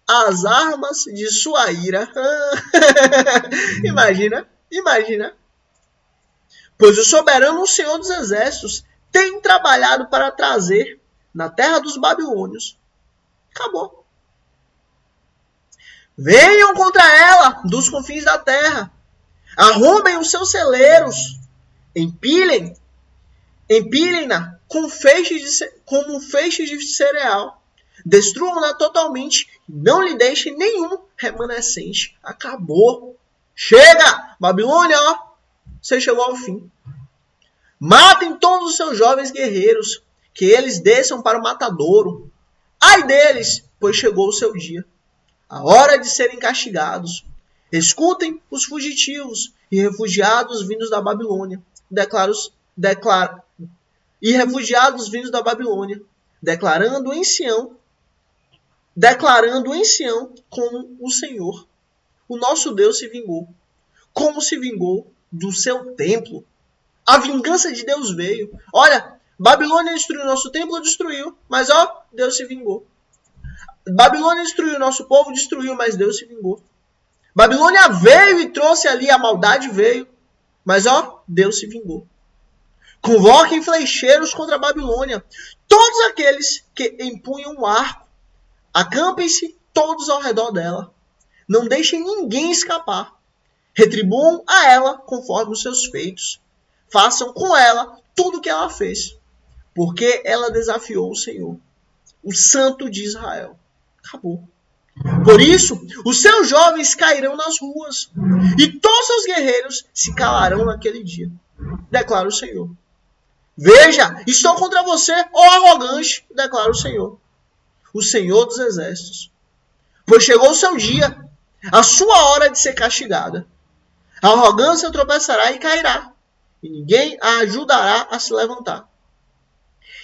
as armas de sua ira. Imagina. Pois o soberano, o Senhor dos Exércitos, tem trabalhado para trazer na terra dos babilônios. Acabou. Venham contra ela dos confins da terra. Arrombem os seus celeiros. Empilhem-na como um feixe de cereal. Destruam-na totalmente. Não lhe deixem nenhum remanescente. Acabou. Chega! Babilônia, você chegou ao fim. Matem todos os seus jovens guerreiros, que eles desçam para o matadouro. Ai deles, pois chegou o seu dia. A hora de serem castigados. Escutem os fugitivos e refugiados vindos da Babilônia. Declarando em Sião como o Senhor, o nosso Deus, se vingou. Como se vingou do seu templo. A vingança de Deus veio. Olha, Babilônia destruiu nosso templo, destruiu. Mas Deus se vingou. Babilônia destruiu nosso povo, destruiu, mas Deus se vingou. Babilônia veio e trouxe ali, a maldade veio. Mas Deus se vingou. Convoquem flecheiros contra a Babilônia. Todos aqueles que empunham um arco. Acampem-se todos ao redor dela. Não deixem ninguém escapar. Retribuam a ela conforme os seus feitos. Façam com ela tudo o que ela fez. Porque ela desafiou o Senhor, o Santo de Israel. Acabou. Por isso, os seus jovens cairão nas ruas. E todos os seus guerreiros se calarão naquele dia. Declara o Senhor. Veja, estou contra você, ó arrogante, declara o Senhor dos Exércitos. Pois chegou o seu dia, a sua hora de ser castigada. A arrogância tropeçará e cairá, e ninguém a ajudará a se levantar.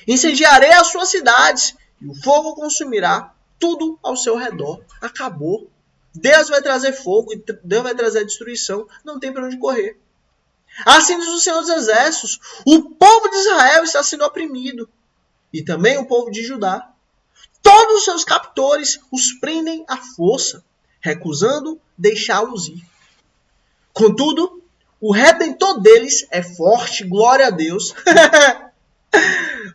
Incendiarei as suas cidades, e o fogo consumirá tudo ao seu redor. Acabou. Deus vai trazer fogo, e Deus vai trazer destruição. Não tem para onde correr. Assim diz o Senhor dos Exércitos, o povo de Israel está sendo oprimido, e também o povo de Judá. Todos os seus captores os prendem à força, recusando deixá-los ir. Contudo, o Redentor deles é forte, glória a Deus.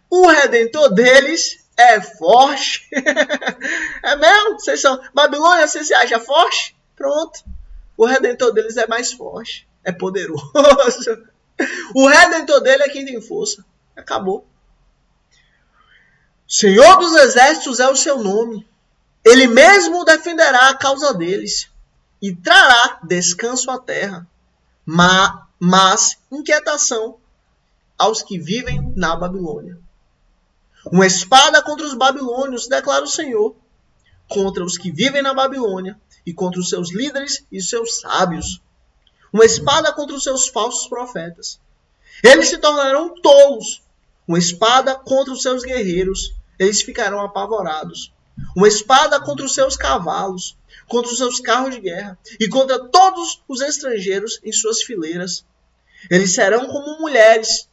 O Redentor deles é forte. É mesmo? Vocês são Babilônia, você se acha forte? Pronto. O Redentor deles é mais forte. É poderoso. O Redentor dele é quem tem força. Acabou. Senhor dos Exércitos é o seu nome. Ele mesmo defenderá a causa deles e trará descanso à terra, mas inquietação aos que vivem na Babilônia. Uma espada contra os babilônios, declara o Senhor, contra os que vivem na Babilônia e contra os seus líderes e seus sábios. Uma espada contra os seus falsos profetas. Eles se tornarão tolos. Uma espada contra os seus guerreiros. Eles ficarão apavorados. Uma espada contra os seus cavalos, contra os seus carros de guerra e contra todos os estrangeiros em suas fileiras. Eles serão como mulheres.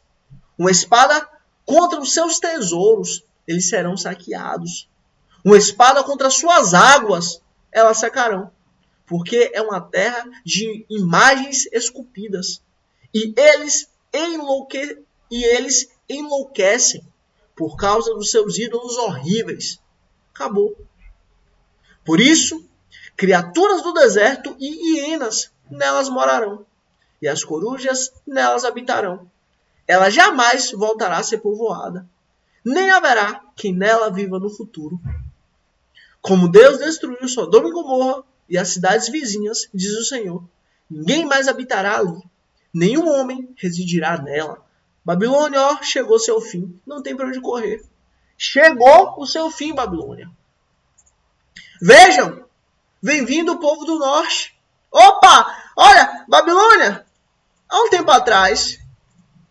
Uma espada contra os seus tesouros. Eles serão saqueados. Uma espada contra as suas águas. Elas secarão. Porque é uma terra de imagens esculpidas. E eles enlouquecem por causa dos seus ídolos horríveis. Acabou. Por isso, criaturas do deserto e hienas nelas morarão. E as corujas nelas habitarão. Ela jamais voltará a ser povoada. Nem haverá quem nela viva no futuro. Como Deus destruiu Sodoma e Gomorra e as cidades vizinhas, diz o Senhor, ninguém mais habitará ali. Nenhum homem residirá nela. Babilônia, chegou seu fim. Não tem para onde correr. Chegou o seu fim, Babilônia. Vejam, vem vindo o povo do norte. Opa, olha, Babilônia, há um tempo atrás,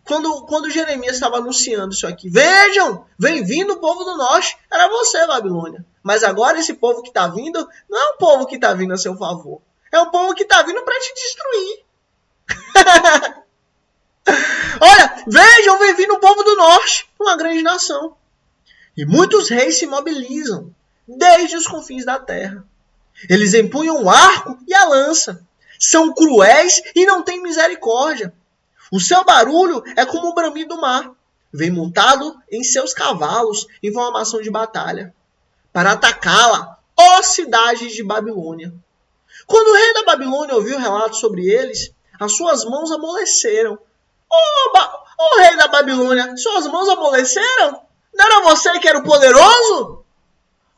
quando Jeremias estava anunciando isso aqui, vejam, vem vindo o povo do norte, era você, Babilônia. Mas agora esse povo que está vindo, não é um povo que está vindo a seu favor. É um povo que está vindo para te destruir. Olha, vejam, vem vindo o povo do norte, uma grande nação. E muitos reis se mobilizam, desde os confins da terra. Eles empunham o arco e a lança. São cruéis e não têm misericórdia. O seu barulho é como o bramido do mar. Vem montado em seus cavalos em formação de batalha, para atacá-la, ó cidade de Babilônia. Quando o rei da Babilônia ouviu relatos sobre eles, as suas mãos amoleceram. Ô rei da Babilônia, suas mãos amoleceram? Não era você que era o poderoso?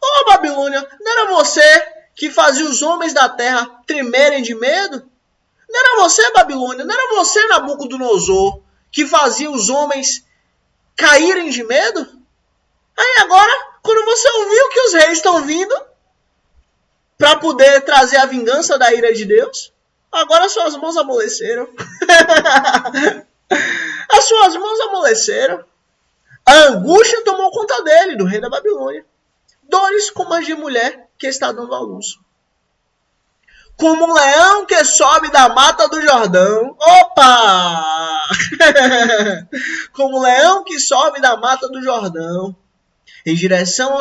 Ô Babilônia, não era você que fazia os homens da terra tremerem de medo? Não era você, Babilônia, não era você, Nabucodonosor, que fazia os homens caírem de medo? Aí agora, quando você ouviu que os reis estão vindo para poder trazer a vingança da ira de Deus, agora suas mãos amoleceram. As suas mãos amoleceram. A angústia tomou conta dele, do rei da Babilônia. Dores como as de mulher que está dando à luz. Como um leão que sobe da mata do Jordão. Opa! Como um leão que sobe da mata do Jordão, em direção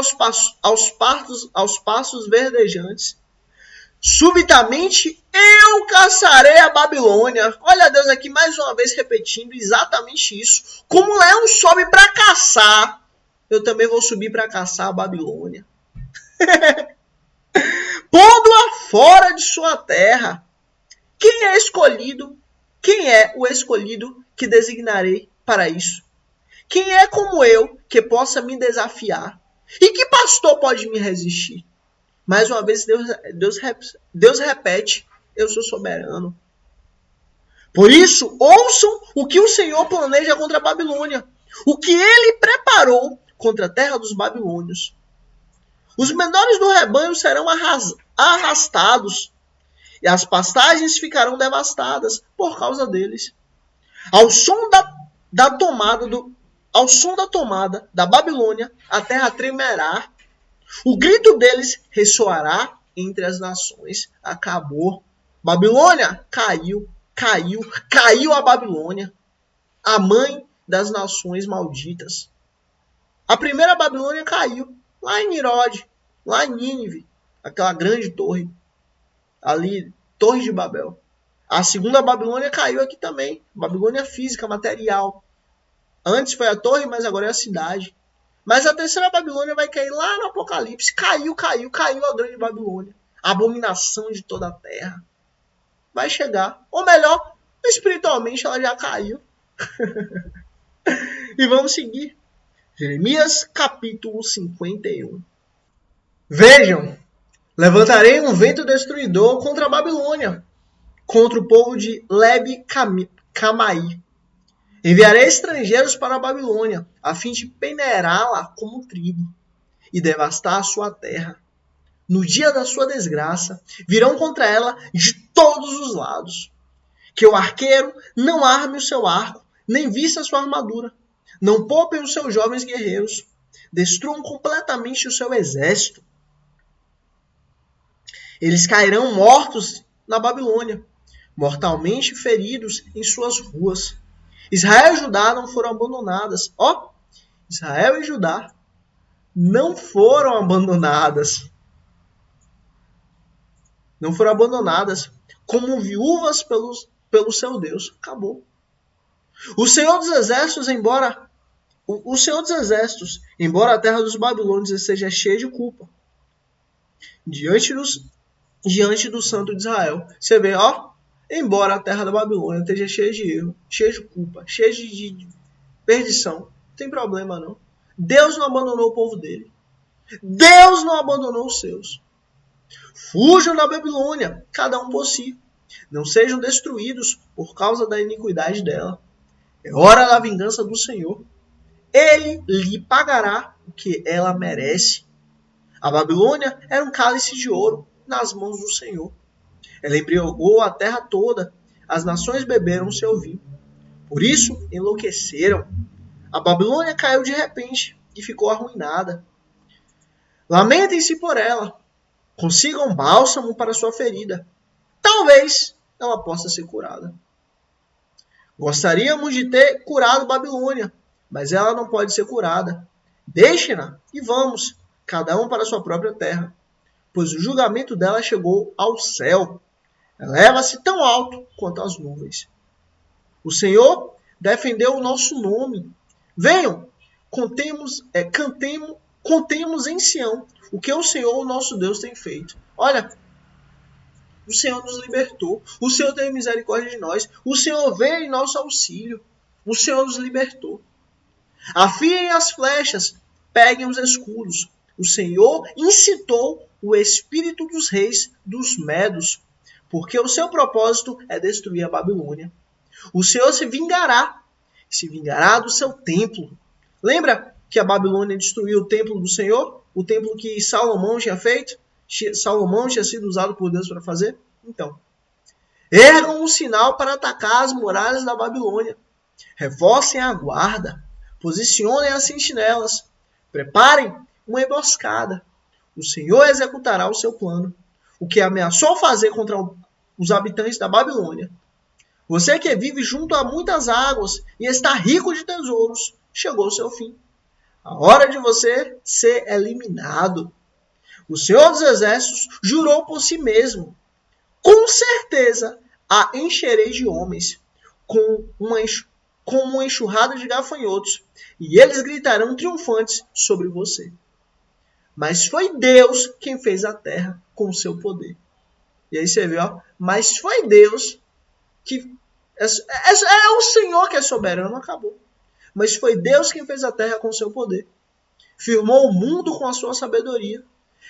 aos pastos verdejantes. Subitamente eu caçarei a Babilônia. Olha Deus aqui mais uma vez repetindo exatamente isso. Como o leão sobe para caçar, eu também vou subir para caçar a Babilônia. Pondo-a fora de sua terra. Quem é escolhido? Quem é o escolhido que designarei para isso? Quem é como eu que possa me desafiar? E que pastor pode me resistir? Mais uma vez, Deus repete, eu sou soberano. Por isso, ouçam o que o Senhor planeja contra a Babilônia. O que ele preparou contra a terra dos babilônios. Os menores do rebanho serão arrastados, e as pastagens ficarão devastadas por causa deles. Ao som da tomada da Babilônia, a terra tremerá. O grito deles ressoará entre as nações. Acabou. Babilônia caiu, caiu a Babilônia, a mãe das nações malditas. A primeira Babilônia caiu lá em Nirode, lá em Nínive, aquela grande torre, ali, Torre de Babel. A segunda Babilônia caiu aqui também, Babilônia física, material. Antes foi a torre, mas agora é a cidade. Mas a terceira Babilônia vai cair lá no Apocalipse. Caiu a grande Babilônia. A abominação de toda a terra. Vai chegar. Ou melhor, espiritualmente ela já caiu. E vamos seguir. Jeremias capítulo 51. Vejam, levantarei um vento destruidor contra a Babilônia, contra o povo de Leb-Camaí. Enviarei estrangeiros para a Babilônia, a fim de peneirá-la como trigo e devastar a sua terra. No dia da sua desgraça, virão contra ela de todos os lados. Que o arqueiro não arme o seu arco, nem vista a sua armadura. Não poupem os seus jovens guerreiros. Destruam completamente o seu exército. Eles cairão mortos na Babilônia, mortalmente feridos em suas ruas. Israel e Judá não foram abandonadas. Israel e Judá não foram abandonadas. Não foram abandonadas como viúvas pelo seu Deus. Acabou. O Senhor dos Exércitos, embora a terra dos babilônios esteja cheia de culpa, diante do Santo de Israel. Você vê, embora a terra da Babilônia esteja cheia de erro, cheia de culpa, cheia de perdição, não tem problema não. Deus não abandonou o povo dele. Deus não abandonou os seus. Fujam da Babilônia, cada um por si. Não sejam destruídos por causa da iniquidade dela. É hora da vingança do Senhor. Ele lhe pagará o que ela merece. A Babilônia era um cálice de ouro nas mãos do Senhor. Ela embriagou a terra toda. As nações beberam seu vinho. Por isso enlouqueceram. A Babilônia caiu de repente e ficou arruinada. Lamentem-se por ela. Consigam bálsamo para sua ferida. Talvez ela possa ser curada. Gostaríamos de ter curado Babilônia, mas ela não pode ser curada. Deixem-na e vamos, cada um para sua própria terra, pois o julgamento dela chegou ao céu. Eleva-se tão alto quanto as nuvens. O Senhor defendeu o nosso nome. Venham, contemos em Sião o que o Senhor, o nosso Deus, tem feito. Olha, o Senhor nos libertou. O Senhor teve misericórdia de nós. O Senhor veio em nosso auxílio. O Senhor nos libertou. Afiem as flechas, peguem os escudos. O Senhor incitou o espírito dos reis dos medos, porque o seu propósito é destruir a Babilônia. O Senhor se vingará do seu templo. Lembra que a Babilônia destruiu o templo do Senhor? O templo que Salomão tinha feito? Salomão tinha sido usado por Deus para fazer? Então, ergam um sinal para atacar as muralhas da Babilônia. Reforcem a guarda. Posicionem as sentinelas. Preparem uma emboscada. O Senhor executará o seu plano. O que ameaçou fazer contra os habitantes da Babilônia. Você que vive junto a muitas águas e está rico de tesouros, chegou o seu fim. A hora de você ser eliminado. O Senhor dos Exércitos jurou por si mesmo. Com certeza a encherei de homens, como uma enxurrada de gafanhotos, e eles gritarão triunfantes sobre você. Mas foi Deus quem fez a terra com o seu poder. E aí você vê, ó, mas foi Deus que... É o Senhor que é soberano, acabou. Mas foi Deus quem fez a terra com o seu poder. Firmou o mundo com a sua sabedoria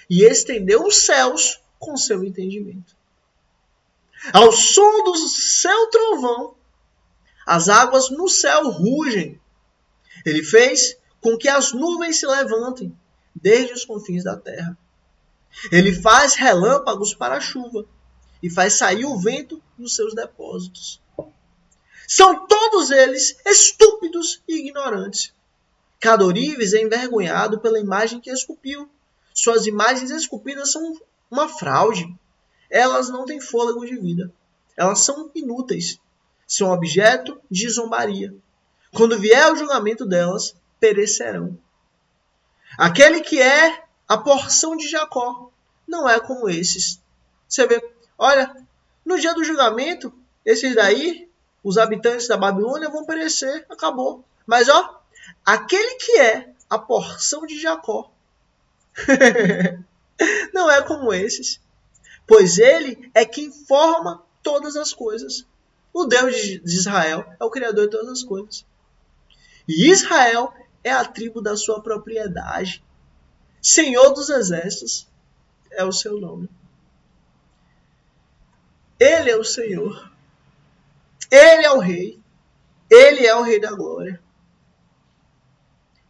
e estendeu os céus com seu entendimento. Ao som do seu trovão, as águas no céu rugem. Ele fez com que as nuvens se levantem desde os confins da terra. Ele faz relâmpagos para a chuva e faz sair o vento dos seus depósitos. São todos eles estúpidos e ignorantes. Cada ourives é envergonhado pela imagem que esculpiu. Suas imagens esculpidas são uma fraude. Elas não têm fôlego de vida. Elas são inúteis. São objeto de zombaria. Quando vier o julgamento delas, perecerão. Aquele que é a porção de Jacó não é como esses. Você vê, olha, no dia do julgamento, esses daí, os habitantes da Babilônia vão perecer, acabou. Mas ó, aquele que é a porção de Jacó não é como esses, pois ele é quem forma todas as coisas. O Deus de Israel é o Criador de todas as coisas. E Israel é a tribo da sua propriedade. Senhor dos Exércitos é o seu nome. Ele é o Senhor. Ele é o Rei. Ele é o Rei da Glória.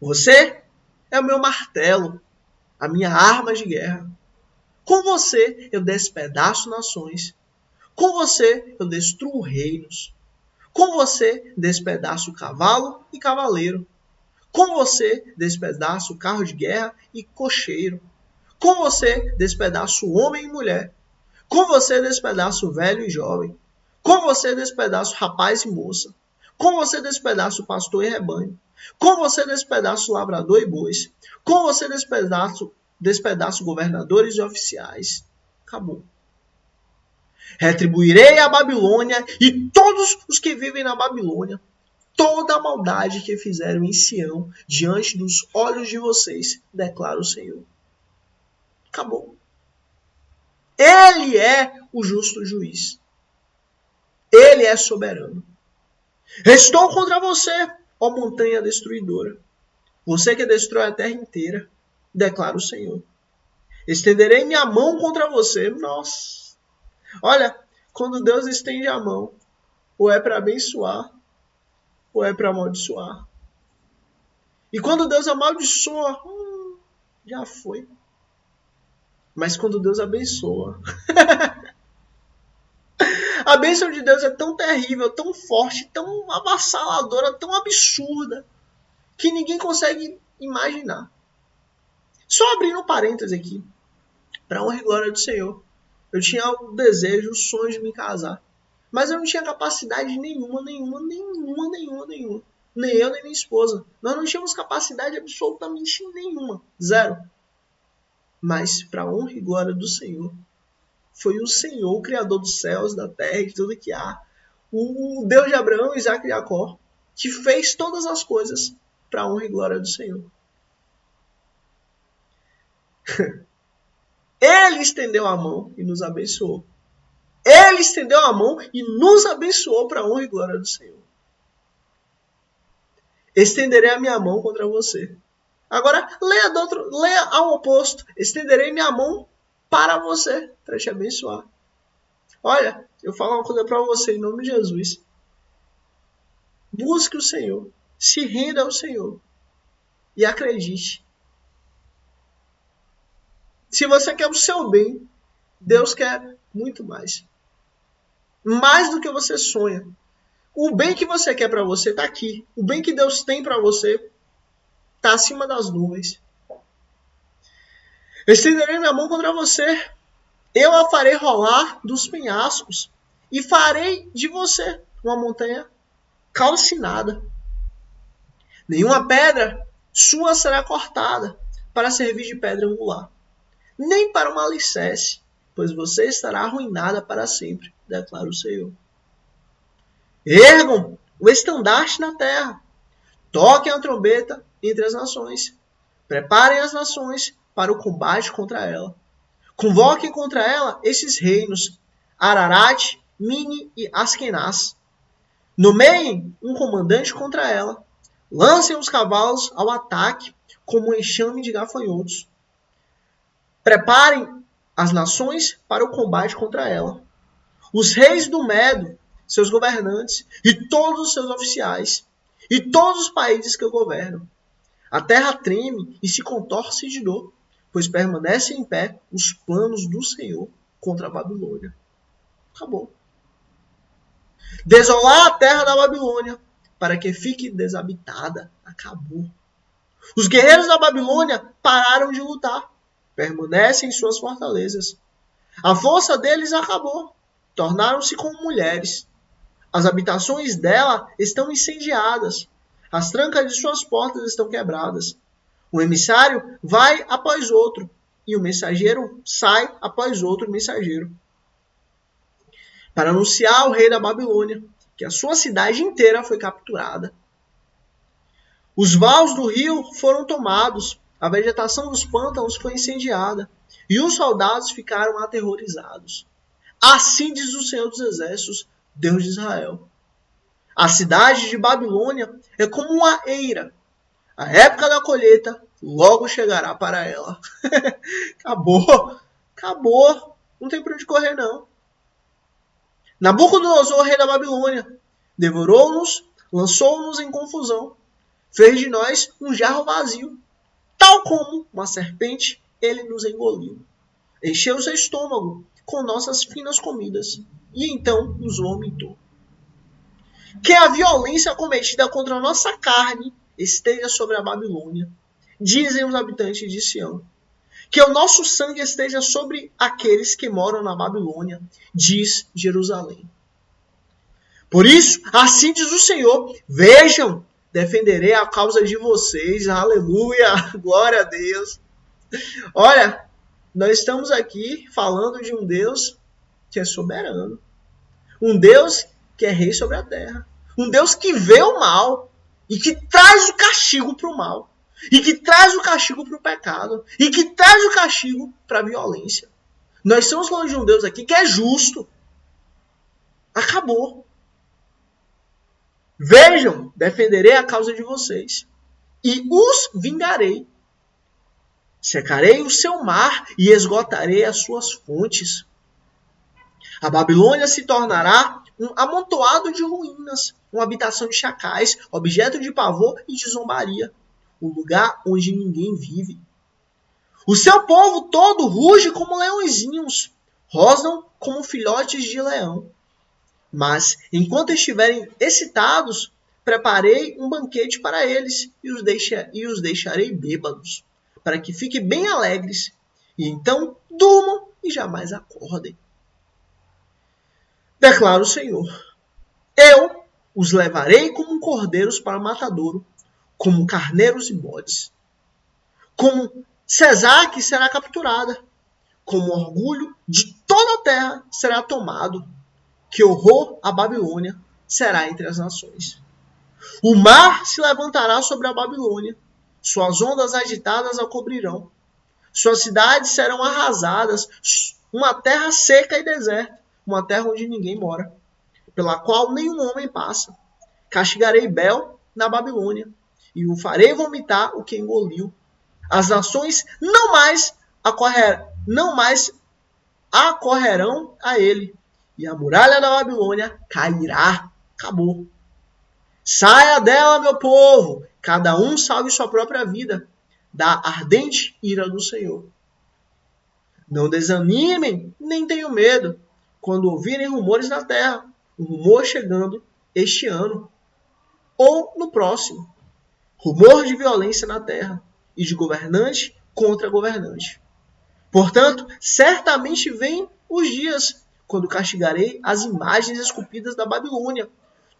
Você é o meu martelo, a minha arma de guerra. Com você eu despedaço nações. Com você eu destruo reinos. Com você despedaço cavalo e cavaleiro. Com você despedaço carro de guerra e cocheiro. Com você despedaço homem e mulher. Com você despedaço velho e jovem. Com você despedaço rapaz e moça. Com você despedaço pastor e rebanho. Com você despedaço lavrador e bois. Com você despedaço governadores e oficiais. Acabou. Retribuirei a Babilônia e todos os que vivem na Babilônia toda a maldade que fizeram em Sião diante dos olhos de vocês, declara o Senhor. Acabou. Ele é o justo juiz. Ele é soberano. Estou contra você, ó montanha destruidora. Você que destrói a terra inteira, declara o Senhor. Estenderei minha mão contra você. Nossa. Olha, quando Deus estende a mão, ou é para abençoar, ou é para amaldiçoar. E quando Deus amaldiçoa, já foi. Mas quando Deus abençoa, a bênção de Deus é tão terrível, tão forte, tão avassaladora, tão absurda, que ninguém consegue imaginar. Só abrindo um parêntese aqui, para honra e glória do Senhor. Eu tinha o desejo, o sonho de me casar. Mas eu não tinha capacidade nenhuma. Nem eu, nem minha esposa. Nós não tínhamos capacidade absolutamente nenhuma. Zero. Mas, para a honra e glória do Senhor, foi o Senhor, o Criador dos céus, da terra e de tudo que há, o Deus de Abraão, Isaac e Jacó, que fez todas as coisas para a honra e glória do Senhor. Ele estendeu a mão e nos abençoou. Ele estendeu a mão e nos abençoou para a honra e glória do Senhor. Estenderei a minha mão contra você. Agora, leia ao oposto. Estenderei minha mão para você, para te abençoar. Olha, eu falo uma coisa para você em nome de Jesus. Busque o Senhor. Se renda ao Senhor. E acredite. Se você quer o seu bem, Deus quer muito mais. Mais do que você sonha. O bem que você quer para você está aqui. O bem que Deus tem para você está acima das nuvens. Eu estenderei minha mão contra você. Eu a farei rolar dos penhascos. E farei de você uma montanha calcinada. Nenhuma pedra sua será cortada para servir de pedra angular. Nem para uma alicerce, pois você estará arruinada para sempre, declara o Senhor. Ergam o estandarte na terra. Toquem a trombeta entre as nações. Preparem as nações para o combate contra ela. Convoquem contra ela esses reinos, Ararat, Mini e Askenaz. Nomeiem um comandante contra ela. Lancem os cavalos ao ataque como um enxame de gafanhotos. Preparem as nações para o combate contra ela. Os reis do Medo, seus governantes, e todos os seus oficiais, e todos os países que eu governo. A terra treme e se contorce de dor, pois permanecem em pé os planos do Senhor contra a Babilônia. Acabou. Desolar a terra da Babilônia, para que fique desabitada. Acabou. Os guerreiros da Babilônia pararam de lutar. Permanecem em suas fortalezas. A força deles acabou. Tornaram-se como mulheres. As habitações dela estão incendiadas. As trancas de suas portas estão quebradas. O emissário vai após outro, e o mensageiro sai após outro mensageiro, para anunciar ao rei da Babilônia que a sua cidade inteira foi capturada. Os vales do rio foram tomados, a vegetação dos pântanos foi incendiada, e os soldados ficaram aterrorizados. Assim diz o Senhor dos Exércitos, Deus de Israel. A cidade de Babilônia é como uma eira. A época da colheita logo chegará para ela. Acabou. Acabou. Não tem para onde correr, não. Nabucodonosor, rei da Babilônia, devorou-nos, lançou-nos em confusão. Fez de nós um jarro vazio. Tal como uma serpente, ele nos engoliu. Encheu seu estômago com nossas finas comidas. E então nos vomitou. Que a violência cometida contra a nossa carne esteja sobre a Babilônia, dizem os habitantes de Sião. Que o nosso sangue esteja sobre aqueles que moram na Babilônia, diz Jerusalém. Por isso, assim diz o Senhor, vejam, defenderei a causa de vocês, aleluia, glória a Deus. Olha, nós estamos aqui falando de um Deus que é soberano, um Deus que é rei sobre a terra, um Deus que vê o mal e que traz o castigo para o mal, e que traz o castigo para o pecado, e que traz o castigo para a violência. Nós estamos falando de um Deus aqui que é justo. Acabou. Vejam, defenderei a causa de vocês, e os vingarei. Secarei o seu mar e esgotarei as suas fontes. A Babilônia se tornará um amontoado de ruínas, uma habitação de chacais, objeto de pavor e de zombaria, um lugar onde ninguém vive. O seu povo todo ruge como leõezinhos, rosnam como filhotes de leão. Mas, enquanto estiverem excitados, preparei um banquete para eles e os deixarei bêbados, para que fiquem bem alegres, e então durmam e jamais acordem. declara o Senhor. Eu os levarei como cordeiros para o matadouro, como carneiros e bodes. Como Cesaque será capturada, como orgulho de toda a terra será tomado. Que horror a Babilônia será entre as nações. O mar se levantará sobre a Babilônia, suas ondas agitadas a cobrirão. Suas cidades serão arrasadas, uma terra seca e deserta, uma terra onde ninguém mora, pela qual nenhum homem passa. Castigarei Bel na Babilônia, e o farei vomitar o que engoliu. As nações não mais acorrerão a ele, e a muralha da Babilônia cairá. Acabou. Saia dela, meu povo, cada um salve sua própria vida, da ardente ira do Senhor. Não desanimem, nem tenham medo, quando ouvirem rumores na terra, um rumor chegando este ano, ou no próximo. Rumor de violência na terra, e de governante contra governante. Portanto, certamente vêm os dias, quando castigarei as imagens esculpidas da Babilônia.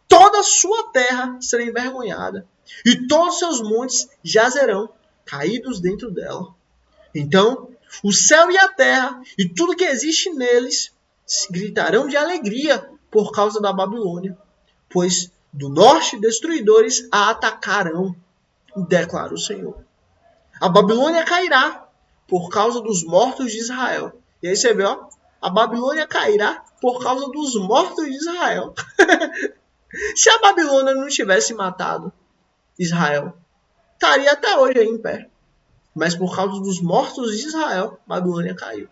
Toda a sua terra será envergonhada, e todos os seus montes jazerão, caídos dentro dela. Então, o céu e a terra, e tudo que existe neles, gritarão de alegria por causa da Babilônia, pois do norte destruidores a atacarão, declara o Senhor. A Babilônia cairá por causa dos mortos de Israel. E aí você vê, ó, a Babilônia cairá por causa dos mortos de Israel. Se a Babilônia não tivesse matado Israel, estaria até hoje aí em pé. Mas por causa dos mortos de Israel, Babilônia caiu.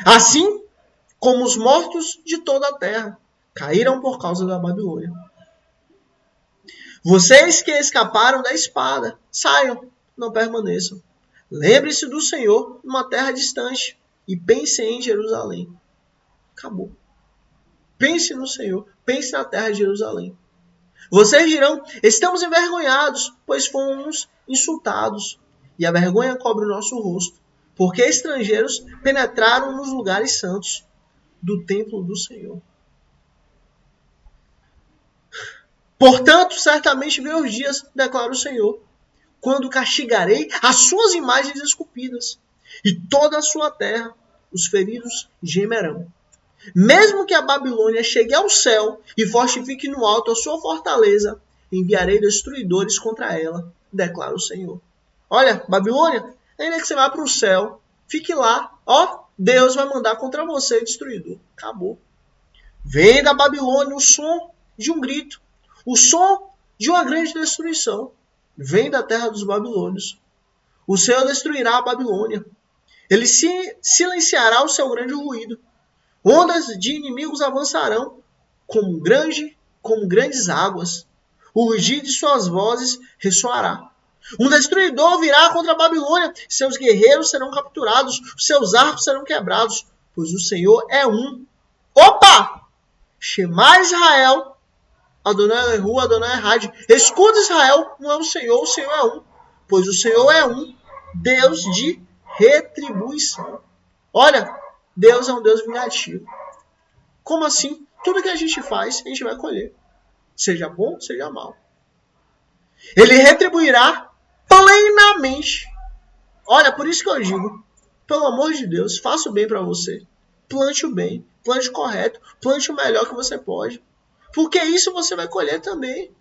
Assim como os mortos de toda a terra caíram por causa da Babilônia. Vocês que escaparam da espada, saiam, não permaneçam. Lembre-se do Senhor numa terra distante e pense em Jerusalém. Acabou. Pense no Senhor, pense na terra de Jerusalém. Vocês dirão, estamos envergonhados, pois fomos insultados, e a vergonha cobre o nosso rosto, porque estrangeiros penetraram nos lugares santos do templo do Senhor. Portanto, certamente vem os dias, declara o Senhor, quando castigarei as suas imagens esculpidas, e toda a sua terra, os feridos gemerão. Mesmo que a Babilônia chegue ao céu e fortifique no alto a sua fortaleza, enviarei destruidores contra ela, declara o Senhor. Olha, Babilônia, ainda que você vá para o céu, fique lá, ó, Deus vai mandar contra você destruidor. Acabou. Vem da Babilônia o som de um grito, o som de uma grande destruição. Vem da terra dos babilônios. O Senhor destruirá a Babilônia. Ele silenciará o seu grande ruído. Ondas de inimigos avançarão como grandes águas. O rugir de suas vozes ressoará. Um destruidor virá contra a Babilônia. Seus guerreiros serão capturados. Seus arcos serão quebrados. Pois o Senhor é um. Opa! Shema Israel. Adonai Ehu, Adonai Had. Escuta Israel, não é o Senhor é um. Pois o Senhor é um. Deus de retribuição. Olha, Deus é um Deus vingativo. Como assim? Tudo que a gente faz, a gente vai colher. Seja bom, seja mal. Ele retribuirá plenamente. Olha, por isso que eu digo, pelo amor de Deus, faça o bem para você. Plante o bem, plante o correto, plante o melhor que você pode. Porque isso você vai colher também.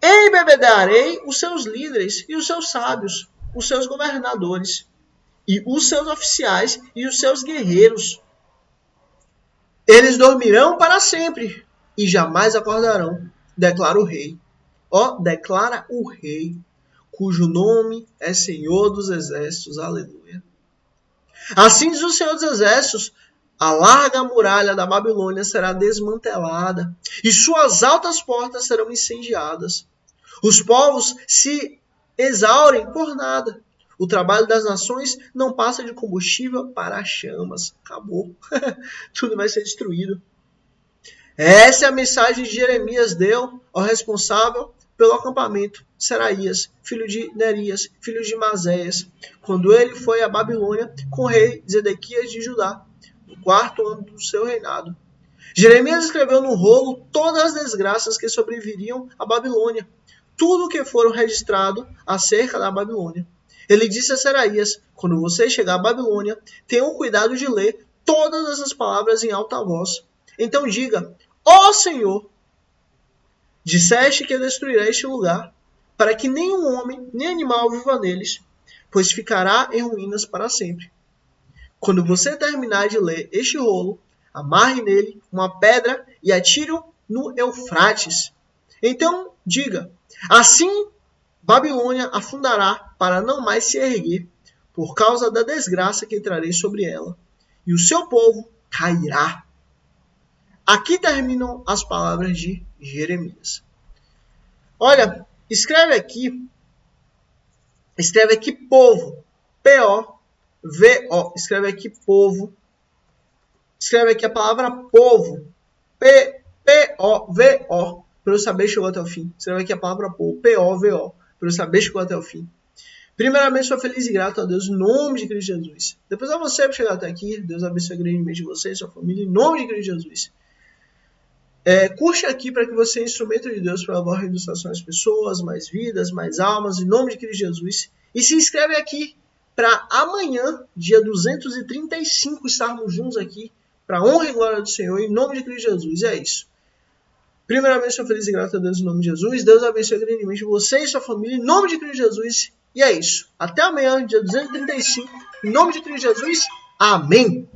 Embebedarei os seus líderes e os seus sábios, os seus governadores, e os seus oficiais e os seus guerreiros. Eles dormirão para sempre e jamais acordarão, declara o rei. Declara o rei, cujo nome é Senhor dos Exércitos. Aleluia. Assim diz o Senhor dos Exércitos, a larga muralha da Babilônia será desmantelada e suas altas portas serão incendiadas. Os povos se exaurem por nada. O trabalho das nações não passa de combustível para as chamas. Acabou. Tudo vai ser destruído. Essa é a mensagem que Jeremias deu ao responsável pelo acampamento, Seraías, filho de Nerias, filho de Mazéias, quando ele foi à Babilônia com o rei Zedequias de Judá. no 4º ano do seu reinado. Jeremias escreveu no rolo todas as desgraças que sobreviriam à Babilônia, tudo o que foram registrado acerca da Babilônia. Ele disse a Seraías: quando você chegar à Babilônia, tenham cuidado de ler todas essas palavras em alta voz. Então diga: ó Senhor, disseste que destruirá este lugar, para que nenhum homem nem animal viva neles, pois ficará em ruínas para sempre. Quando você terminar de ler este rolo, amarre nele uma pedra e atire-o no Eufrates. Então diga: assim Babilônia afundará para não mais se erguer, por causa da desgraça que trarei sobre ela, e o seu povo cairá. Aqui terminam as palavras de Jeremias. Olha, escreve aqui povo, P-O-V-O, escreve aqui povo, escreve aqui a palavra povo, P-O-V-O, para eu saber chegou até o fim. Escreve aqui a palavra povo, P-O-V-O, para eu saber chegou até o fim. Primeiramente, sou feliz e grato a Deus em nome de Cristo Jesus. Depois a você por chegar até aqui. Deus abençoe grandemente você e sua família em nome de Cristo Jesus. Curte aqui para que você seja instrumento de Deus para lavar a redução das pessoas, mais vidas, mais almas, em nome de Cristo Jesus. E se inscreve aqui para amanhã, dia 235, estarmos juntos aqui para a honra e glória do Senhor, em nome de Cristo Jesus. É isso. Primeiramente, sou feliz e grato a Deus em nome de Jesus. Deus abençoe grandemente você e sua família, em nome de Cristo Jesus. E é isso. Até amanhã, dia 235, em nome de Cristo Jesus. Amém.